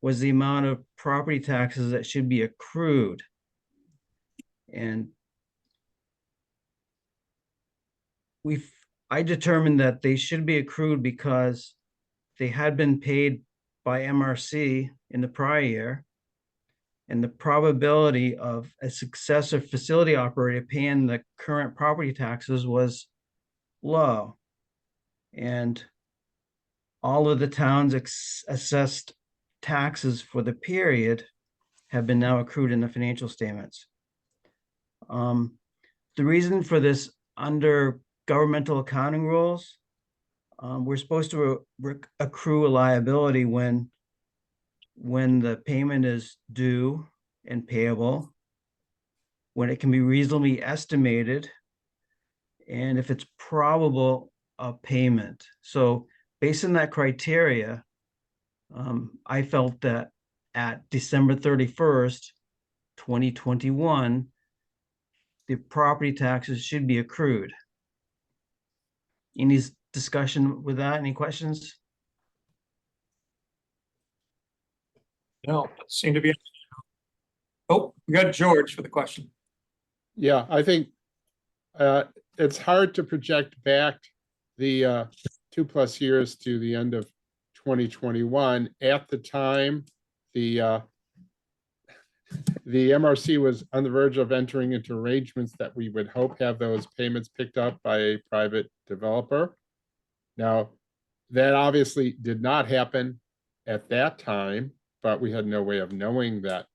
Speaker 12: was the amount of property taxes that should be accrued. And I determined that they should be accrued because they had been paid by MRC in the prior year, and the probability of a successor facility operator paying the current property taxes was low. And all of the town's assessed taxes for the period have been now accrued in the financial statements. The reason for this, under governmental accounting rules, we're supposed to accrue a liability when the payment is due and payable, when it can be reasonably estimated, and if it's probable of payment. So based on that criteria, I felt that at December 31st, 2021, the property taxes should be accrued. Any discussion with that? Any questions?
Speaker 3: No, it seemed to be. Oh, we got George for the question.
Speaker 9: Yeah, I think it's hard to project back the 2+ years to the end of 2021. At the time, the MRC was on the verge of entering into arrangements that we would hope have those payments picked up by a private developer. Now, that obviously did not happen at that time, but we had no way of knowing that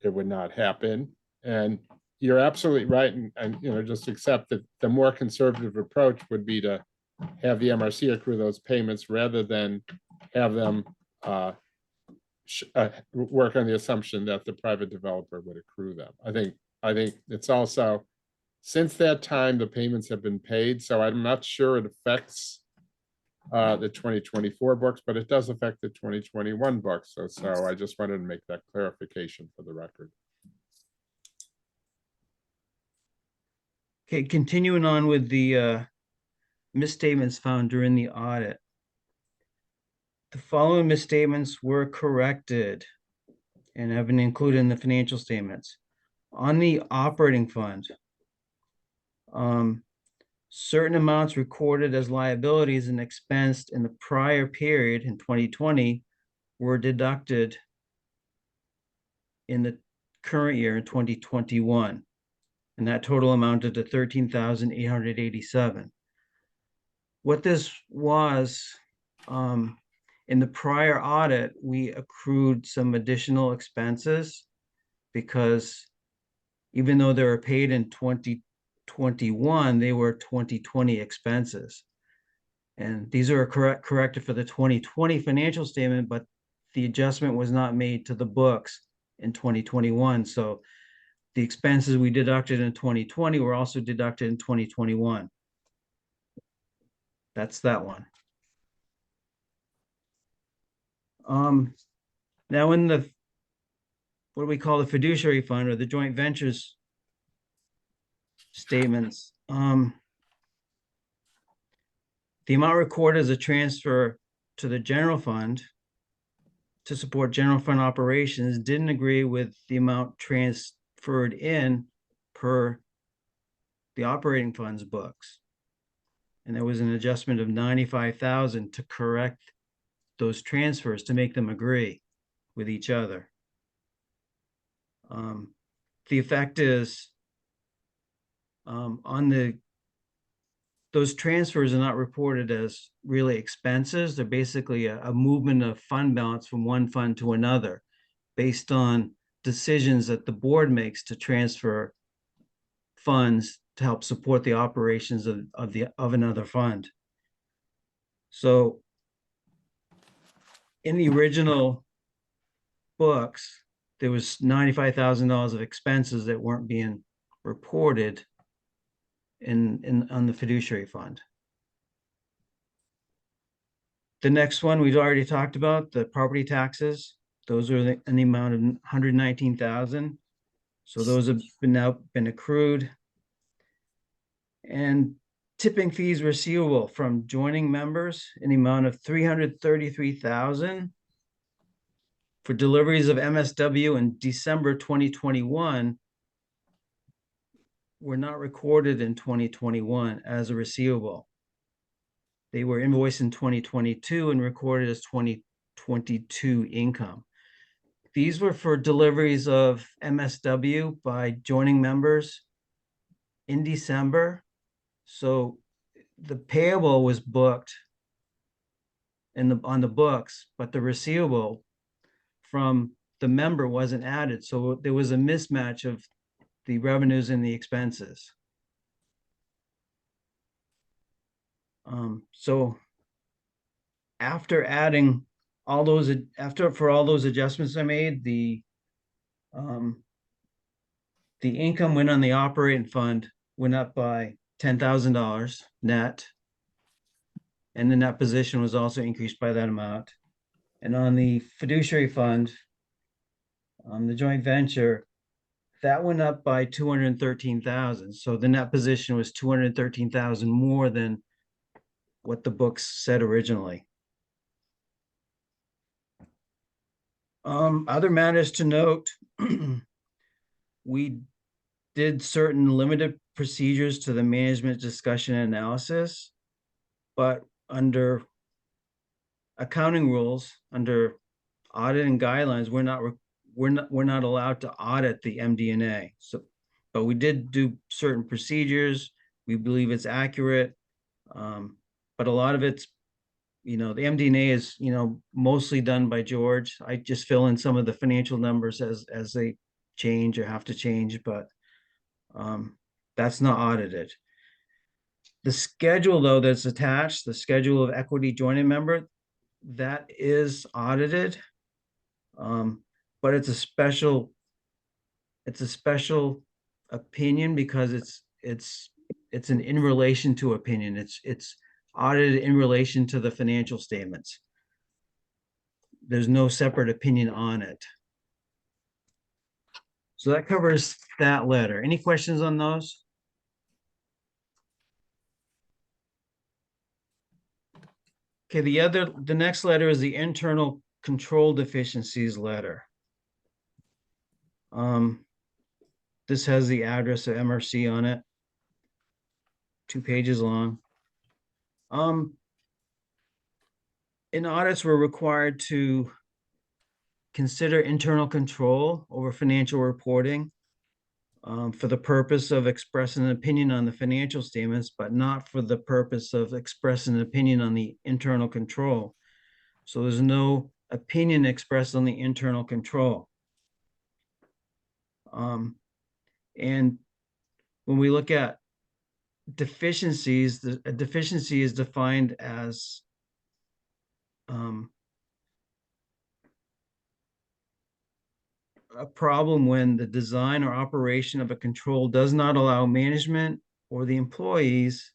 Speaker 9: it would not happen. And you're absolutely right, and just accept that the more conservative approach would be to have the MRC accrue those payments rather than have them work on the assumption that the private developer would accrue them. I think it's also, since that time, the payments have been paid, so I'm not sure it affects the 2024 books, but it does affect the 2021 books. So I just wanted to make that clarification for the record.
Speaker 12: Okay, continuing on with the misstatements found during the audit. The following misstatements were corrected and have been included in the financial statements. On the operating fund, certain amounts recorded as liabilities and expensed in the prior period in 2020 were deducted in the current year in 2021. And that total amounted to 13,887. What this was, in the prior audit, we accrued some additional expenses because even though they were paid in 2021, they were 2020 expenses. And these are corrected for the 2020 financial statement, but the adjustment was not made to the books in 2021. So the expenses we deducted in 2020 were also deducted in 2021. That's that one. Now in the, what do we call the fiduciary fund or the joint ventures statements, the amount recorded as a transfer to the general fund to support general fund operations didn't agree with the amount transferred in per the operating fund's books. And there was an adjustment of 95,000 to correct those transfers to make them agree with each other. The effect is those transfers are not reported as really expenses. They're basically a movement of fund balance from one fund to another based on decisions that the board makes to transfer funds to help support the operations of another fund. So in the original books, there was $95,000 of expenses that weren't being reported on the fiduciary fund. The next one we've already talked about, the property taxes. Those are in the amount of 119,000. So those have now been accrued. And tipping fees receivable from joining members in the amount of 333,000 for deliveries of MSW in December 2021 were not recorded in 2021 as a receivable. They were invoiced in 2022 and recorded as 2022 income. These were for deliveries of MSW by joining members in December. So the payable was booked on the books, but the receivable from the member wasn't added. So there was a mismatch of the revenues and the expenses. So after adding all those, for all those adjustments I made, the income went on the operating fund went up by $10,000 net. And the net position was also increased by that amount. And on the fiduciary fund, the joint venture, that went up by 213,000. So the net position was 213,000 more than what the books said originally. Other matters to note, we did certain limited procedures to the management discussion and analysis, but under accounting rules, under audit and guidelines, we're not allowed to audit the MD&A. So, but we did do certain procedures. We believe it's accurate. But a lot of it's, the MD&A is, mostly done by George. I just fill in some of the financial numbers as they change or have to change, but that's not audited. The schedule, though, that's attached, the schedule of equity joining member, that is audited. But it's a special opinion because it's an in relation to opinion. It's audited in relation to the financial statements. There's no separate opinion on it. So that covers that letter. Any questions on those? Okay, the next letter is the internal control deficiencies letter. This has the address of MRC on it. 2 pages long. In audits, we're required to consider internal control over financial reporting for the purpose of expressing an opinion on the financial statements, but not for the purpose of expressing an opinion on the internal control. So there's no opinion expressed on the internal control. And when we look at deficiencies, a deficiency is defined as a problem when the design or operation of a control does not allow management or the employees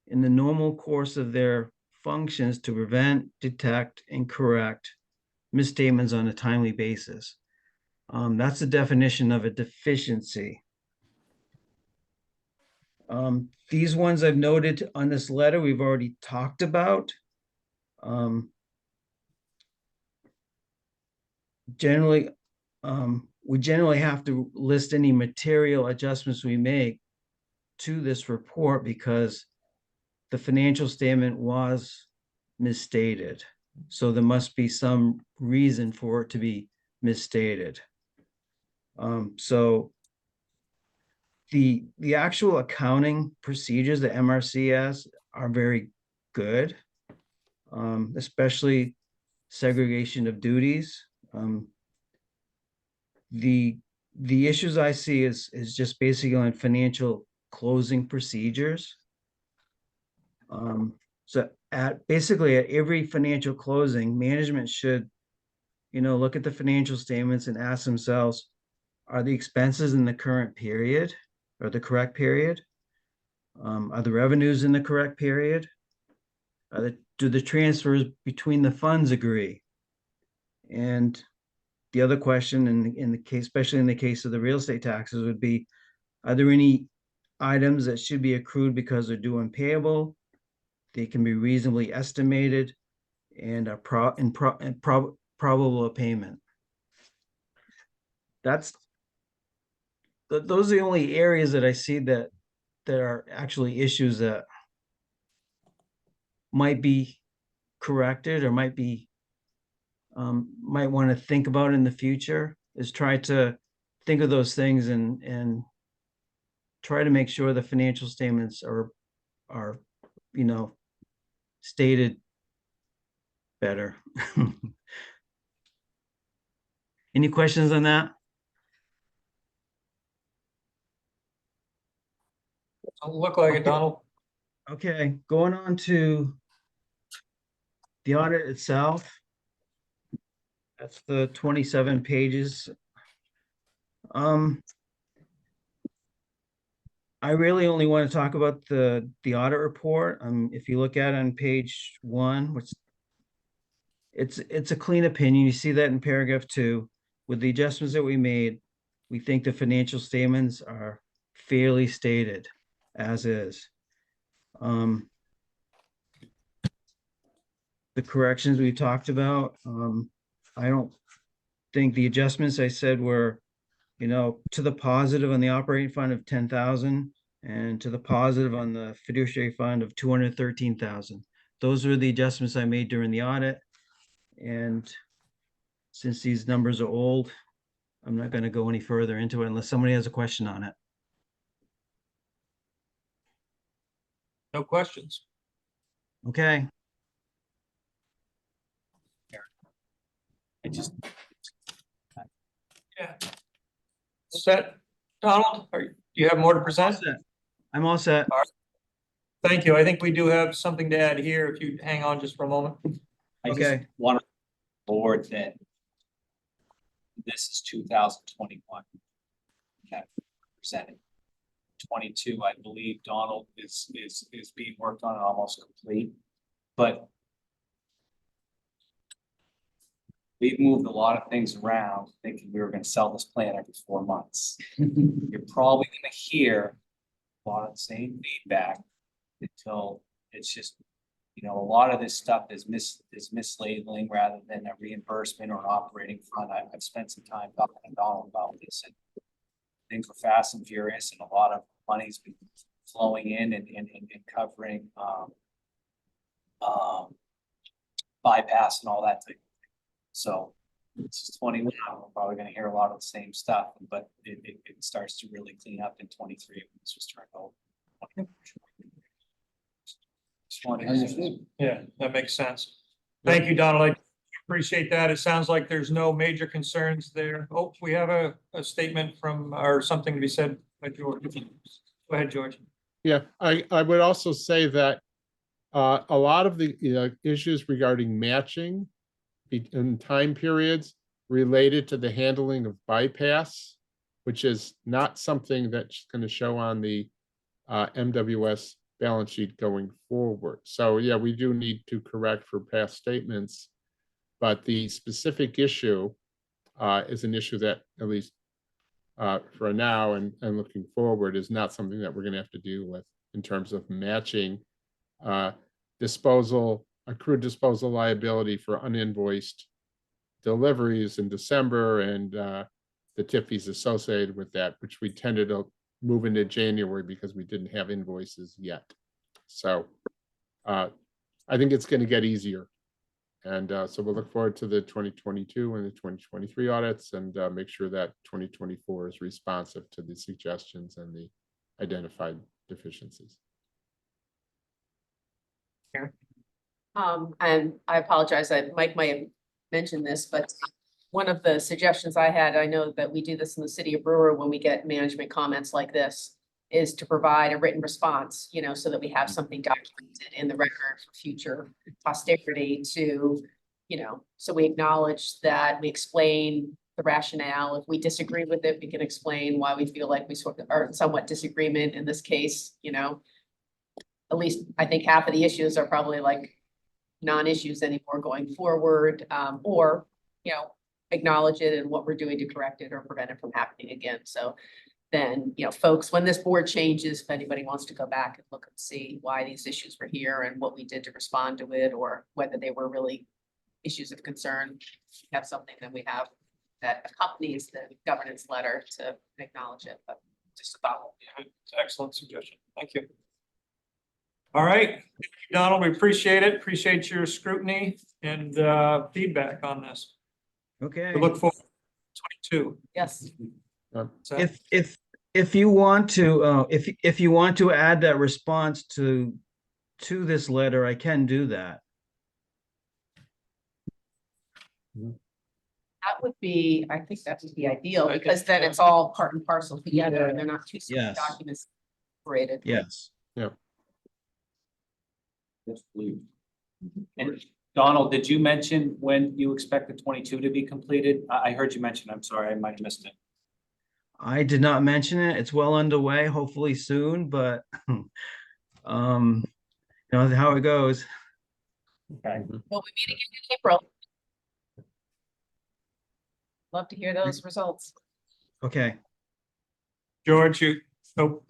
Speaker 12: in the normal course of their functions to prevent, detect, and correct misstatements on a timely basis. That's the definition of a deficiency. These ones I've noted on this letter, we've already talked about. Generally, we generally have to list any material adjustments we make to this report because the financial statement was misstated. So there must be some reason for it to be misstated. So the actual accounting procedures that MRC has are very good, especially segregation of duties. The issues I see is just basically on financial closing procedures. So basically at every financial closing, management should, look at the financial statements and ask themselves, are the expenses in the current period or the correct period? Are the revenues in the correct period? Do the transfers between the funds agree? And the other question in the case, especially in the case of the real estate taxes, would be, are there any items that should be accrued because they're due and payable? They can be reasonably estimated and are probable of payment. Those are the only areas that I see that are actually issues that might be corrected or might want to think about in the future, is try to think of those things and try to make sure the financial statements are stated better. Any questions on that?
Speaker 3: Doesn't look like it, Donald.
Speaker 12: Okay, going on to the audit itself. That's the 27 pages. I really only want to talk about the audit report. If you look at it on page 1, which it's a clean opinion. You see that in paragraph 2 with the adjustments that we made. We think the financial statements are fairly stated as is. The corrections we talked about, I don't think the adjustments I said were, to the positive on the operating fund of 10,000 and to the positive on the fiduciary fund of 213,000. Those were the adjustments I made during the audit. And since these numbers are old, I'm not going to go any further into it unless somebody has a question on it.
Speaker 3: No questions.
Speaker 12: Okay.
Speaker 7: I just,
Speaker 3: Yeah. Set. Donald, do you have more to present?
Speaker 12: I'm all set.
Speaker 3: Thank you. I think we do have something to add here. If you hang on just for a moment.
Speaker 7: I just
Speaker 12: Okay.
Speaker 7: want to board that this is 2021. Okay, presented. 22, I believe Donald is being worked on and almost complete, but we've moved a lot of things around thinking we were going to sell this plan every 4 months. You're probably going to hear a lot of the same feedback until it's just, a lot of this stuff is mislabeling rather than a reimbursement or an operating fund. I've spent some time talking to Donald about this, and things were fast and furious, and a lot of money's been flowing in and covering bypass and all that type of thing. So this is 21. We're probably going to hear a lot of the same stuff, but it starts to really clean up in 23 when this was turned over.
Speaker 3: Yeah, that makes sense. Thank you, Donald. I appreciate that. It sounds like there's no major concerns there. Oh, we have a statement from, or something to be said by George. Go ahead, George.
Speaker 9: Yeah, I would also say that a lot of the issues regarding matching in time periods related to the handling of bypass, which is not something that's going to show on the MWS balance sheet going forward. So yeah, we do need to correct for past statements, but the specific issue is an issue that, at least for now and looking forward, is not something that we're going to have to deal with in terms of matching accrued disposal liability for uninvoiced deliveries in December and the tip fees associated with that, which we tended to move into January because we didn't have invoices yet. So I think it's going to get easier. And so we'll look forward to the 2022 and the 2023 audits and make sure that 2024 is responsive to the suggestions and the identified deficiencies.
Speaker 1: And I apologize, Mike might have mentioned this, but one of the suggestions I had, I know that we do this in the city of Brewer when we get management comments like this, is to provide a written response, so that we have something documented in the record for future posterity to, so we acknowledge that, we explain the rationale. If we disagree with it, we can explain why we feel like we sort of are in somewhat disagreement in this case, At least I think half of the issues are probably like non-issues anymore going forward, or, acknowledge it and what we're doing to correct it or prevent it from happening again. So then, folks, when this board changes, if anybody wants to go back and look and see why these issues were here and what we did to respond to it, or whether they were really issues of concern, we have something that we have that accompanies the governance letter to acknowledge it, but just a thought.
Speaker 3: It's an excellent suggestion. Thank you. All right, thank you, Donald, we appreciate it. Appreciate your scrutiny and feedback on this.
Speaker 12: Okay.
Speaker 3: We look forward to 22.
Speaker 1: Yes.
Speaker 3: So,
Speaker 12: If you want to, if you want to add that response to this letter, I can do that.
Speaker 1: That would be, I think that would be ideal,
Speaker 3: I think,
Speaker 1: because then
Speaker 3: yeah.
Speaker 1: it's all part and parcel together and they're not two separate
Speaker 12: Yes.
Speaker 1: documents separated.
Speaker 12: Yes.
Speaker 7: Yes, please. And Donald, did you mention when you expect the 22 to be completed? I heard you mention, I'm sorry, I might have missed it.
Speaker 12: I did not mention it. It's well underway, hopefully soon, but how it goes.
Speaker 7: Okay.
Speaker 1: Well, we meet again in April. Love to hear those results.
Speaker 12: Okay,
Speaker 3: George, you, nope.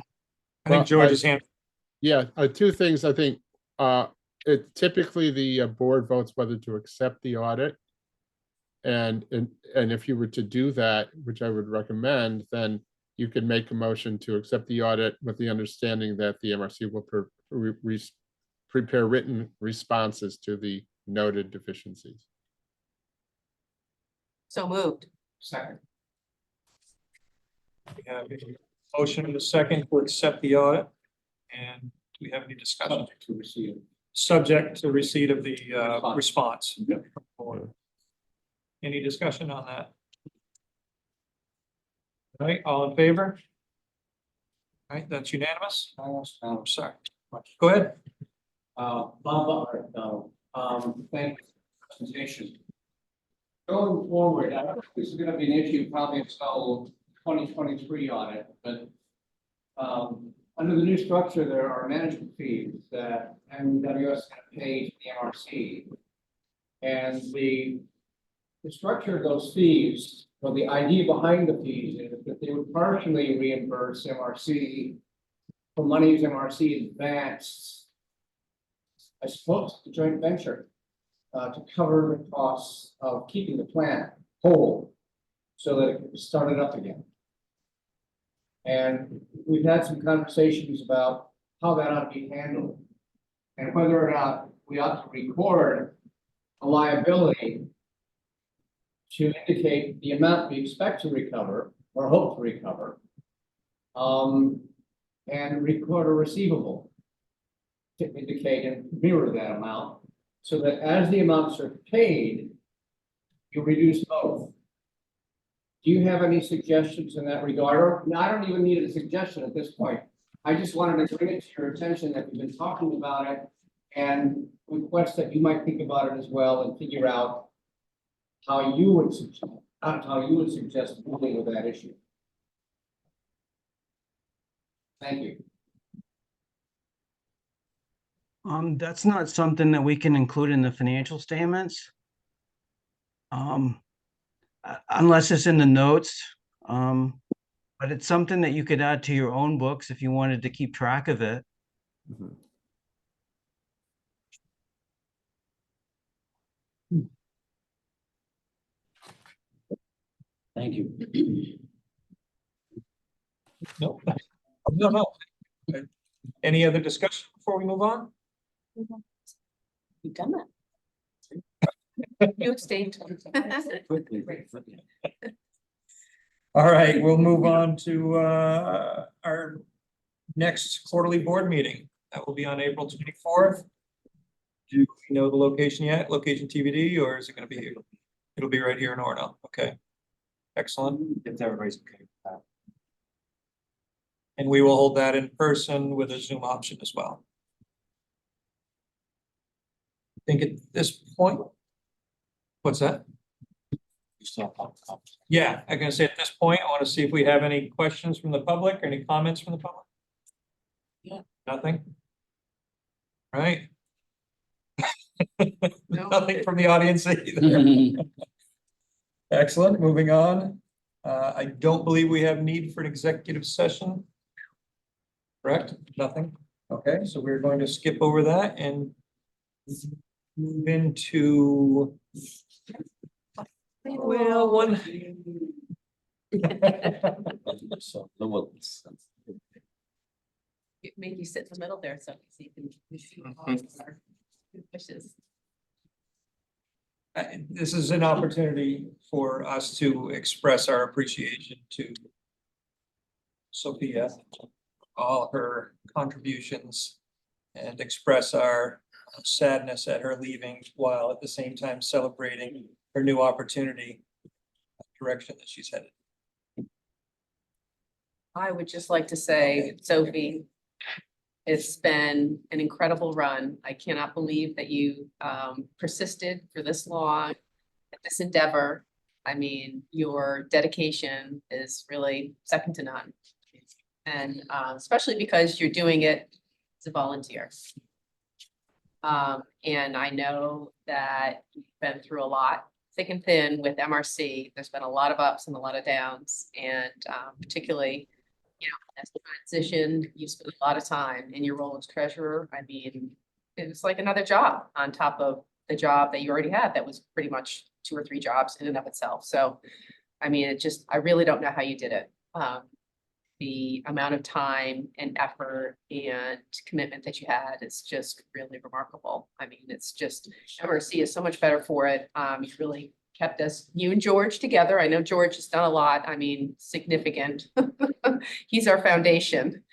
Speaker 3: I
Speaker 9: Well,
Speaker 3: think George's hand.
Speaker 9: Yeah, two things, I think, typically the board votes whether to accept the audit. And if you were to do that, which I would recommend, then you could make a motion to accept the audit with the understanding that the MRC will prepare written responses to the noted deficiencies.
Speaker 1: So moved.
Speaker 7: Second.
Speaker 3: We have a motion and a second to accept the audit. And do we have any discussion?
Speaker 7: To receive.
Speaker 3: Subject to receipt of the response.
Speaker 7: Yeah.
Speaker 3: Any discussion on that? All right, all in favor? All right, that's unanimous. I'm sorry. Go ahead.
Speaker 7: Bob Butler, thank you for the presentation. Going forward, I don't think this is gonna be an issue probably until 2023 audit, but under the new structure, there are management fees that MWS is gonna pay to the MRC. And the structure of those fees, well, the idea behind the fees is that they would partially reimburse MRC for monies MRC advanced, I suppose, the joint venture to cover the costs of keeping the plant whole so that it can start it up again. And we've had some conversations about how that ought to be handled and whether or not we ought to record a liability to indicate the amount we expect to recover or hope to recover, and record a receivable to indicate and mirror that amount, so that as the amounts are paid, you reduce both. Do you have any suggestions in that regard? Or no, I don't even need a suggestion at this point. I just wanted to bring it to your attention that we've been talking about it and request that you might think about it as well and figure out how you would suggest dealing with that issue. Thank you.
Speaker 12: that's not something that we can include in the financial statements. Unless it's in the notes, but it's something that you could add to your own books if you wanted to keep track of it.
Speaker 2: Thank you.
Speaker 3: No. No. Any other discussion before we move on?
Speaker 1: You've done that. You abstained.
Speaker 3: All right, we'll move on to our next quarterly board meeting. That will be on April 24th. Do we know the location yet? Location TBD, or is it gonna be here? It'll be right here in Orno. Okay. Excellent.
Speaker 7: If everybody's okay with that.
Speaker 3: And we will hold that in person with a Zoom option as well. I think at this point. What's that?
Speaker 7: You still have comments.
Speaker 3: Yeah, I'm gonna say at this point, I want to see if we have any questions from the public or any comments from the public.
Speaker 1: Yeah.
Speaker 3: Nothing? Right? Nothing from the audience either. Excellent, moving on. I don't believe we have need for an executive session. Correct? Nothing? Okay, so we're going to skip over that and move into. Well, one.
Speaker 1: Make you sit in the middle there so you can see all of our wishes.
Speaker 3: This is an opportunity for us to express our appreciation to Sophia, all her contributions, and express our sadness at her leaving, while at the same time celebrating her new opportunity, direction that she's headed.
Speaker 1: I would just like to say, Sophie, it's been an incredible run. I cannot believe that you persisted for this long at this endeavor. I mean, your dedication is really second to none. And especially because you're doing it as a volunteer. And I know that you've been through a lot thick and thin with MRC. There's been a lot of ups and a lot of downs, and particularly, you know, as a transition, you spent a lot of time in your role as treasurer. I mean, it was like another job on top of the job that you already had. That was pretty much 2 or 3 jobs in and of itself. So, I mean, I really don't know how you did it. The amount of time and effort and commitment that you had is just really remarkable. I mean, it's just, MRC is so much better for it. You really kept you and George together. I know George has done a lot. I mean, significant. He's our foundation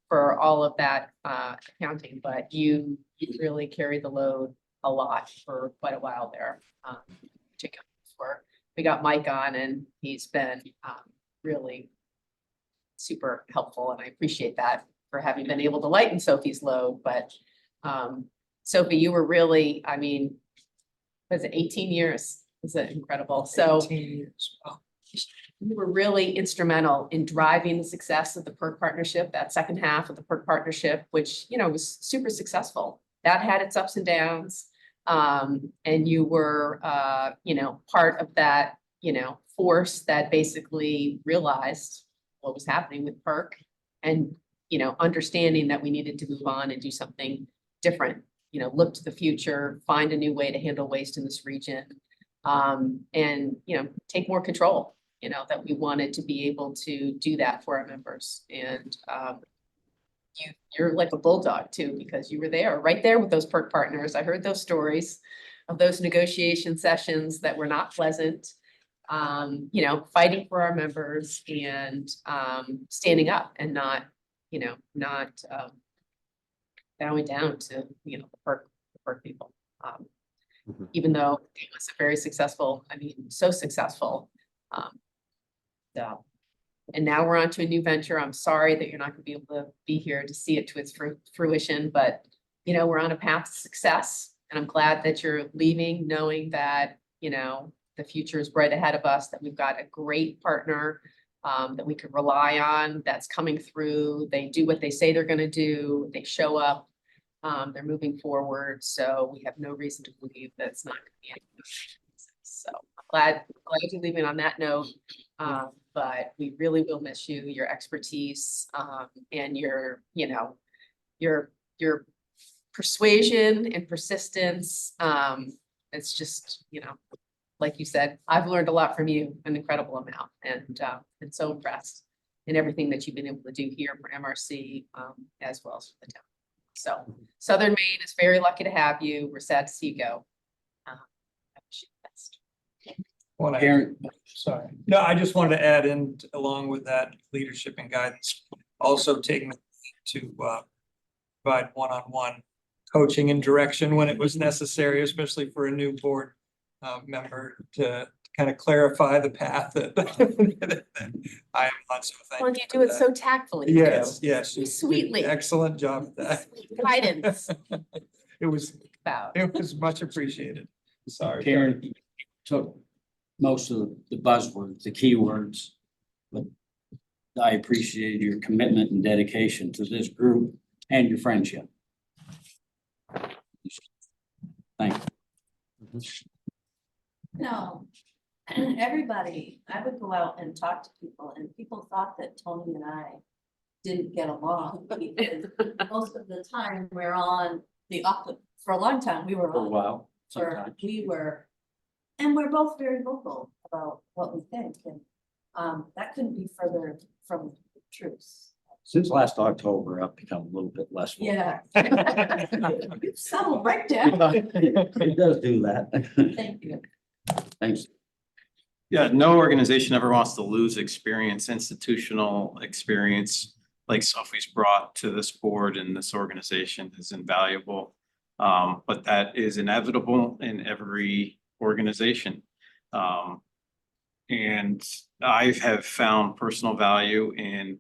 Speaker 1: for all of that accounting, but you really carried the load a lot for quite a while there. Particularly before we got Mike on, and he's been really super helpful, and I appreciate that for having been able to lighten Sophie's load. But Sophie, you were really, I mean, was it 18 years? Is it incredible? So
Speaker 3: 18 years. Wow.
Speaker 1: you were really instrumental in driving the success of the PERC partnership, that second half of the PERC partnership, which, you know, was super successful. That had its ups and downs. And you were, you know, part of that, you know, force that basically realized what was happening with PERC, and, you know, understanding that we needed to move on and do something different, you know, look to the future, find a new way to handle waste in this region. And, you know, take more control, you know, that we wanted to be able to do that for our members. And you're like a bulldog too, because you were there, right there with those PERC partners. I heard those stories of those negotiation sessions that were not pleasant. You know, fighting for our members and standing up and not, you know, not bowing down to, you know, the PERC people. Even though it was a very successful, I mean, so successful. So, and now we're on to a new venture. I'm sorry that you're not gonna be able to be here to see it to its fruition, but, you know, we're on a path to success. And I'm glad that you're leaving knowing that, you know, the future is bright ahead of us, that we've got a great partner that we can rely on, that's coming through. They do what they say they're gonna do. They show up. They're moving forward. So we have no reason to believe that it's not gonna be any. So I'm glad you're leaving on that note. But we really will miss you, your expertise, and your, you know, your persuasion and persistence. It's just, you know, like you said, I've learned a lot from you, an incredible amount, and so impressed in everything that you've been able to do here for MRC, as well as for the town. So Southern Maine is very lucky to have you. We're sad to see you go. I wish you the best.
Speaker 2: Karen,
Speaker 3: Sorry. No, I just wanted to add in, along with that leadership and guidance, also taking to provide one-on-one coaching and direction when it was necessary, especially for a new board member to kind of clarify the path that I am on. So thank
Speaker 1: Well,
Speaker 3: you
Speaker 1: you
Speaker 3: for
Speaker 1: do it
Speaker 3: that.
Speaker 1: so tactfully.
Speaker 3: Yes,
Speaker 1: too.
Speaker 3: yes.
Speaker 1: So sweetly.
Speaker 3: Excellent job with that.
Speaker 1: Guidance.
Speaker 3: It was
Speaker 1: About.
Speaker 3: much appreciated. Sorry.
Speaker 2: Karen, you took most of the buzzwords, the keywords, but I appreciate your commitment and dedication to this group and your friendship. Thank you.
Speaker 4: No, everybody, I would go out and talk to people, and people thought that Tony and I didn't get along. Because most of the time we're on the opposite, for a long time, we were
Speaker 2: For a
Speaker 4: on,
Speaker 2: while,
Speaker 4: for,
Speaker 2: sometimes.
Speaker 4: and we're both very vocal about what we think, and that couldn't be further from the truth.
Speaker 2: Since last October, I've become a little bit less. vocal.
Speaker 4: Yeah. You settled right down.
Speaker 2: It does do that.
Speaker 4: Thank you.
Speaker 2: Thanks.
Speaker 5: Yeah, no organization ever wants to lose experience, institutional experience like Sophie's brought to this board and this organization is invaluable. But that is inevitable in every organization. And I have found personal value in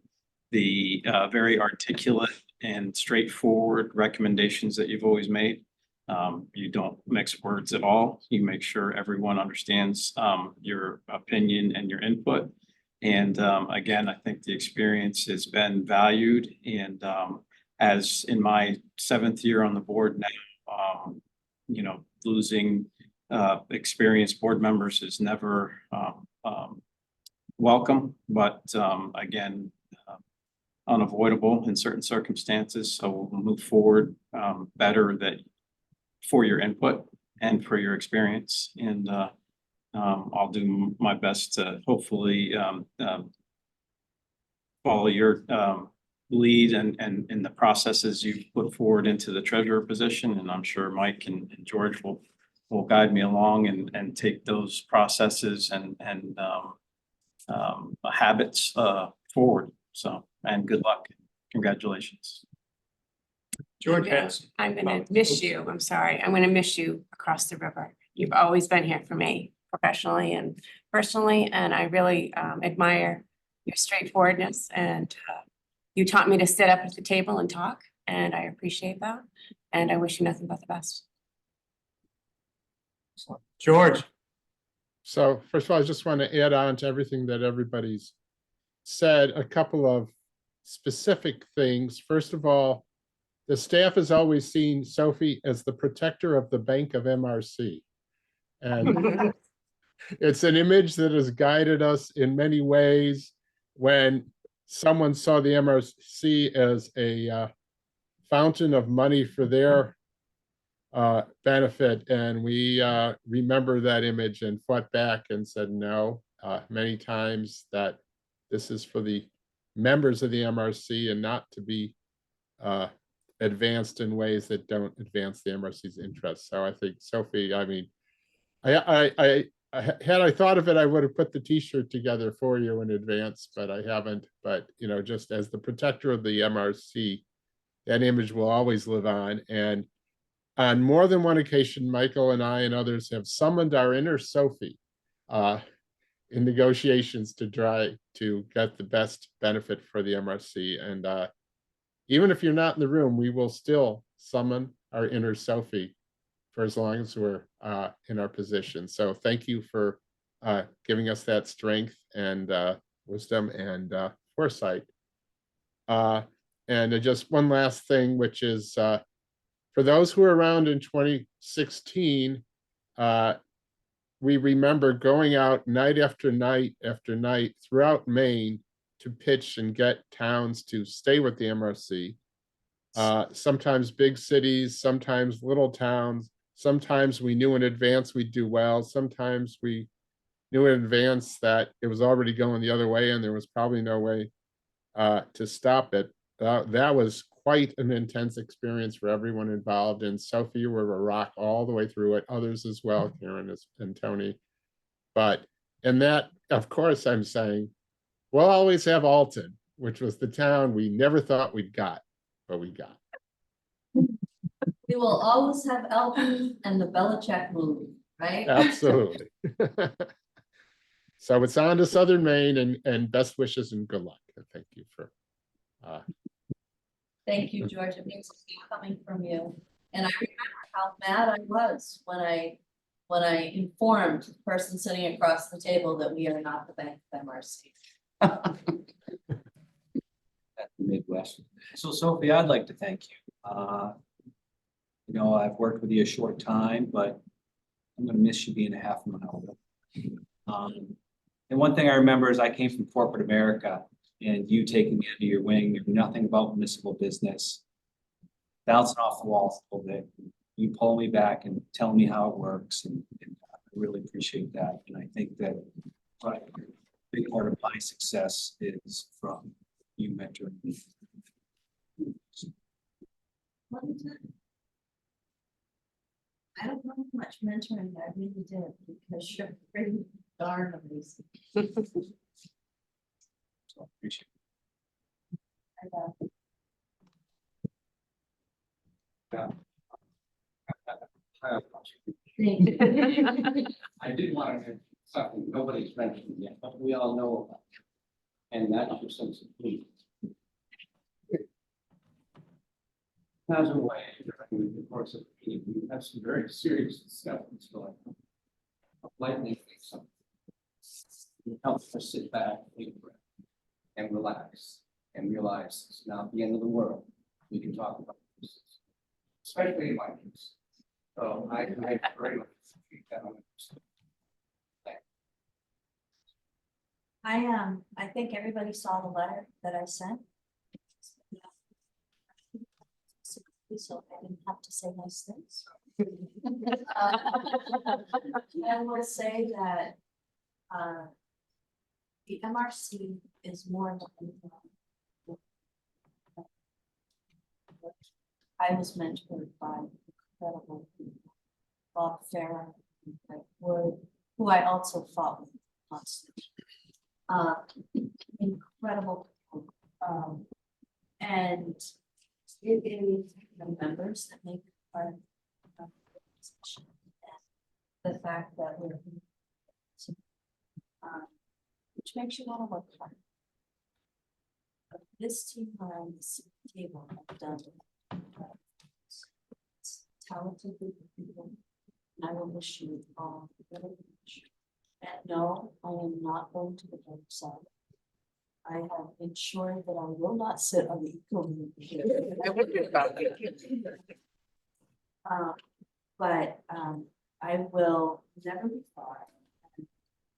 Speaker 5: the very articulate and straightforward recommendations that you've always made. You don't mix words at all. You make sure everyone understands your opinion and your input. And again, I think the experience has been valued. And as in my 7th year on the board now, you know, losing experienced board members is never welcome, but again, unavoidable in certain circumstances. So we'll move forward better that for your input and for your experience. And I'll do my best to hopefully follow your lead and in the processes you put forward into the treasurer position. And I'm sure Mike and George will guide me along and take those processes and habits forward. So, and good luck. Congratulations.
Speaker 3: George
Speaker 6: I'm gonna-
Speaker 3: has.
Speaker 6: I'm gonna miss you. I'm sorry. I'm gonna miss you across the river. You've always been here for me professionally and personally, and I really admire your straightforwardness and you taught me to sit up at the table and talk, and I appreciate that. And I wish you nothing but the best.
Speaker 3: George.
Speaker 9: So first of all, I just want to add on to everything that everybody's said, a couple of specific things. First of all, the staff has always seen Sophie as the protector of the Bank of MRC. And it's an image that has guided us in many ways. When someone saw the MRC as a fountain of money for their benefit, and we remember that image and fought back and said no many times, that this is for the members of the MRC and not to be advanced in ways that don't advance the MRC's interests. So I think, Sophie, I mean, had I thought of it, I would have put the t-shirt together for you in advance, but I haven't. But, you know, just as the protector of the MRC, that image will always live on. And on more than one occasion, Michael and I and others have summoned our inner Sophie in negotiations to try to get the best benefit for the MRC. And even if you're not in the room, we will still summon our inner Sophie for as long as we're in our position. So thank you for giving us that strength and wisdom and foresight. And just one last thing, which is for those who were around in 2016, we remember going out night after night after night throughout Maine to pitch and get towns to stay with the MRC. Sometimes big cities, sometimes little towns. Sometimes we knew in advance we'd do well. Sometimes we knew in advance that it was already going the other way and there was probably no way to stop it. That was quite an intense experience for everyone involved. And Sophie, you were a rock all the way through it. Others as well, Karen and Tony. But, and that, of course, I'm saying, we'll always have Alton, which was the town we never thought we'd got, but we got.
Speaker 4: We will always have Elton and the Belichick movie, right?
Speaker 9: Absolutely. So it's on to Southern Maine, and best wishes and good luck. And thank you for.
Speaker 4: Thank you, George. It means to be coming from you. And I remember how mad I was when I informed the person sitting across the table that we are not the Bank of MRC.
Speaker 7: At the Midwest. So Sophie, I'd like to thank you. You know, I've worked with you a short time, but I'm gonna miss you being a half mile away. And one thing I remember is I came from corporate America and you taking me under your wing, knew nothing about municipal business, bouncing off the walls a little bit. You pull me back and tell me how it works, and I really appreciate that. And I think that a big part of my success is from you mentoring me.
Speaker 4: I don't know how much mentoring I really did, because you're pretty darn amazing.
Speaker 7: So I appreciate
Speaker 2: I did want to, something nobody's mentioned yet, but we all know about. And that's your sense of humor. As a way, during the course of the meeting, we have some very serious discussions going on. Lightning something. It helps us sit back, take a breath, and relax, and realize it's not the end of the world. We can talk about this, especially in my case.
Speaker 7: So I very much appreciate that.
Speaker 4: I think everybody saw the letter that I sent. So I didn't have to say nice things. I will say that, the MRC is more than. I was mentored by incredible people. Bob Farah, Mike Wood, who I also fought with constantly. Incredible people. And it is the members that make our organization. And the fact that we're which makes you want to work hard. But this team around this table have done talented group of people. And I will wish you all the very best. And no, I am not going to the dark side. I have ensured that I will not sit on the eco. I wondered about it. But I will never be far. I'm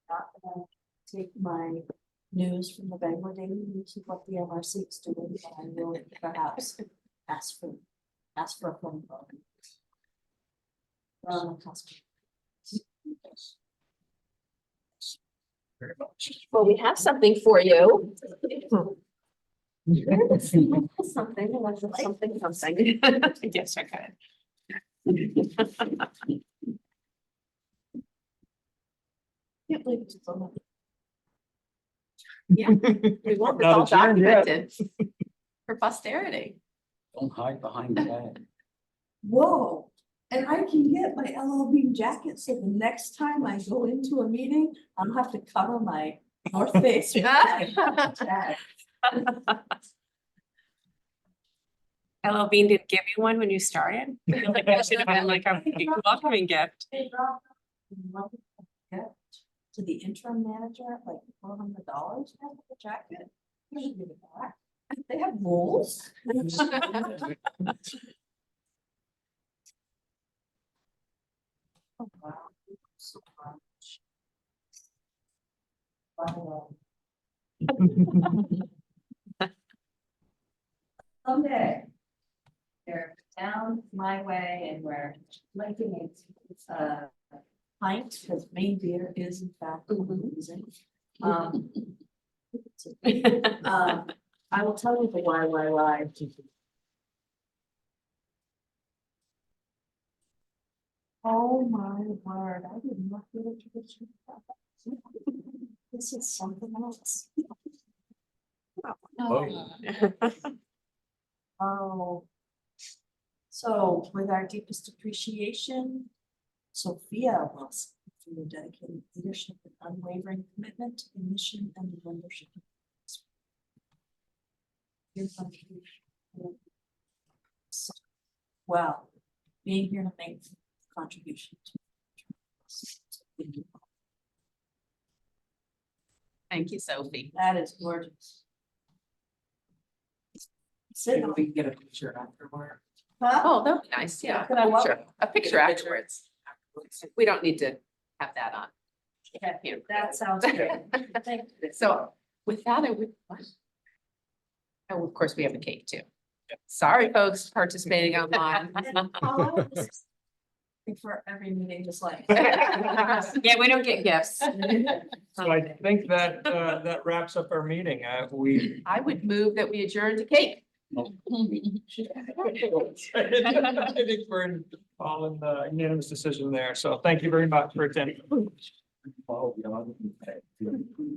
Speaker 4: not gonna take my news from the Bangor Daily News of what the MRC is doing, but I will perhaps ask for a phone call.
Speaker 3: Very much.
Speaker 1: Well, we have something for you. Something, something.
Speaker 6: Yes, I could.
Speaker 1: Can't believe it's so. Yeah, we want this
Speaker 3: Not
Speaker 1: all
Speaker 3: adjourned yet.
Speaker 1: documented for posterity.
Speaker 2: Don't hide behind that.
Speaker 4: Whoa, and I can get my LL Bean jacket, so the next time I go into a meeting, I'll have to cover my North Face. tag.
Speaker 6: LL Bean didn't give you one when you started? I feel like that should have been like a welcoming gift.
Speaker 4: They brought one gift to the interim manager, like $400 for the jacket. You should give it back. They have rules. Oh, wow. So much. Wow. Someday. They're down my way and we're making it, pint, because Maine beer is in fact amazing. I will tell you the why. Oh my word, I did not get a tradition. This is something else. Oh. So with our deepest appreciation, Sophia Wilson, for your dedicated leadership and unwavering commitment to the mission and the membership. Your contribution. Well, being here to make a contribution.
Speaker 1: Thank you, Sophie.
Speaker 4: That is gorgeous. Sit
Speaker 10: We can get a picture afterward.
Speaker 4: Huh?
Speaker 1: Oh, that would be nice, yeah.
Speaker 4: Could I love
Speaker 1: Sure.
Speaker 4: it?
Speaker 1: A picture afterwards. We don't need to have that on.
Speaker 4: Yeah, that sounds good. Thank you.
Speaker 1: So with that, I would. What? Oh, of course, we have the cake too. Sorry, folks participating online.
Speaker 4: And Paula, this is for every meeting, just like.
Speaker 6: Yeah, we don't get gifts.
Speaker 3: So I think that that wraps up our meeting. We.
Speaker 1: I would move that we adjourn to cake.
Speaker 3: I think we're all in the unanimous decision there. So thank you very much for attending.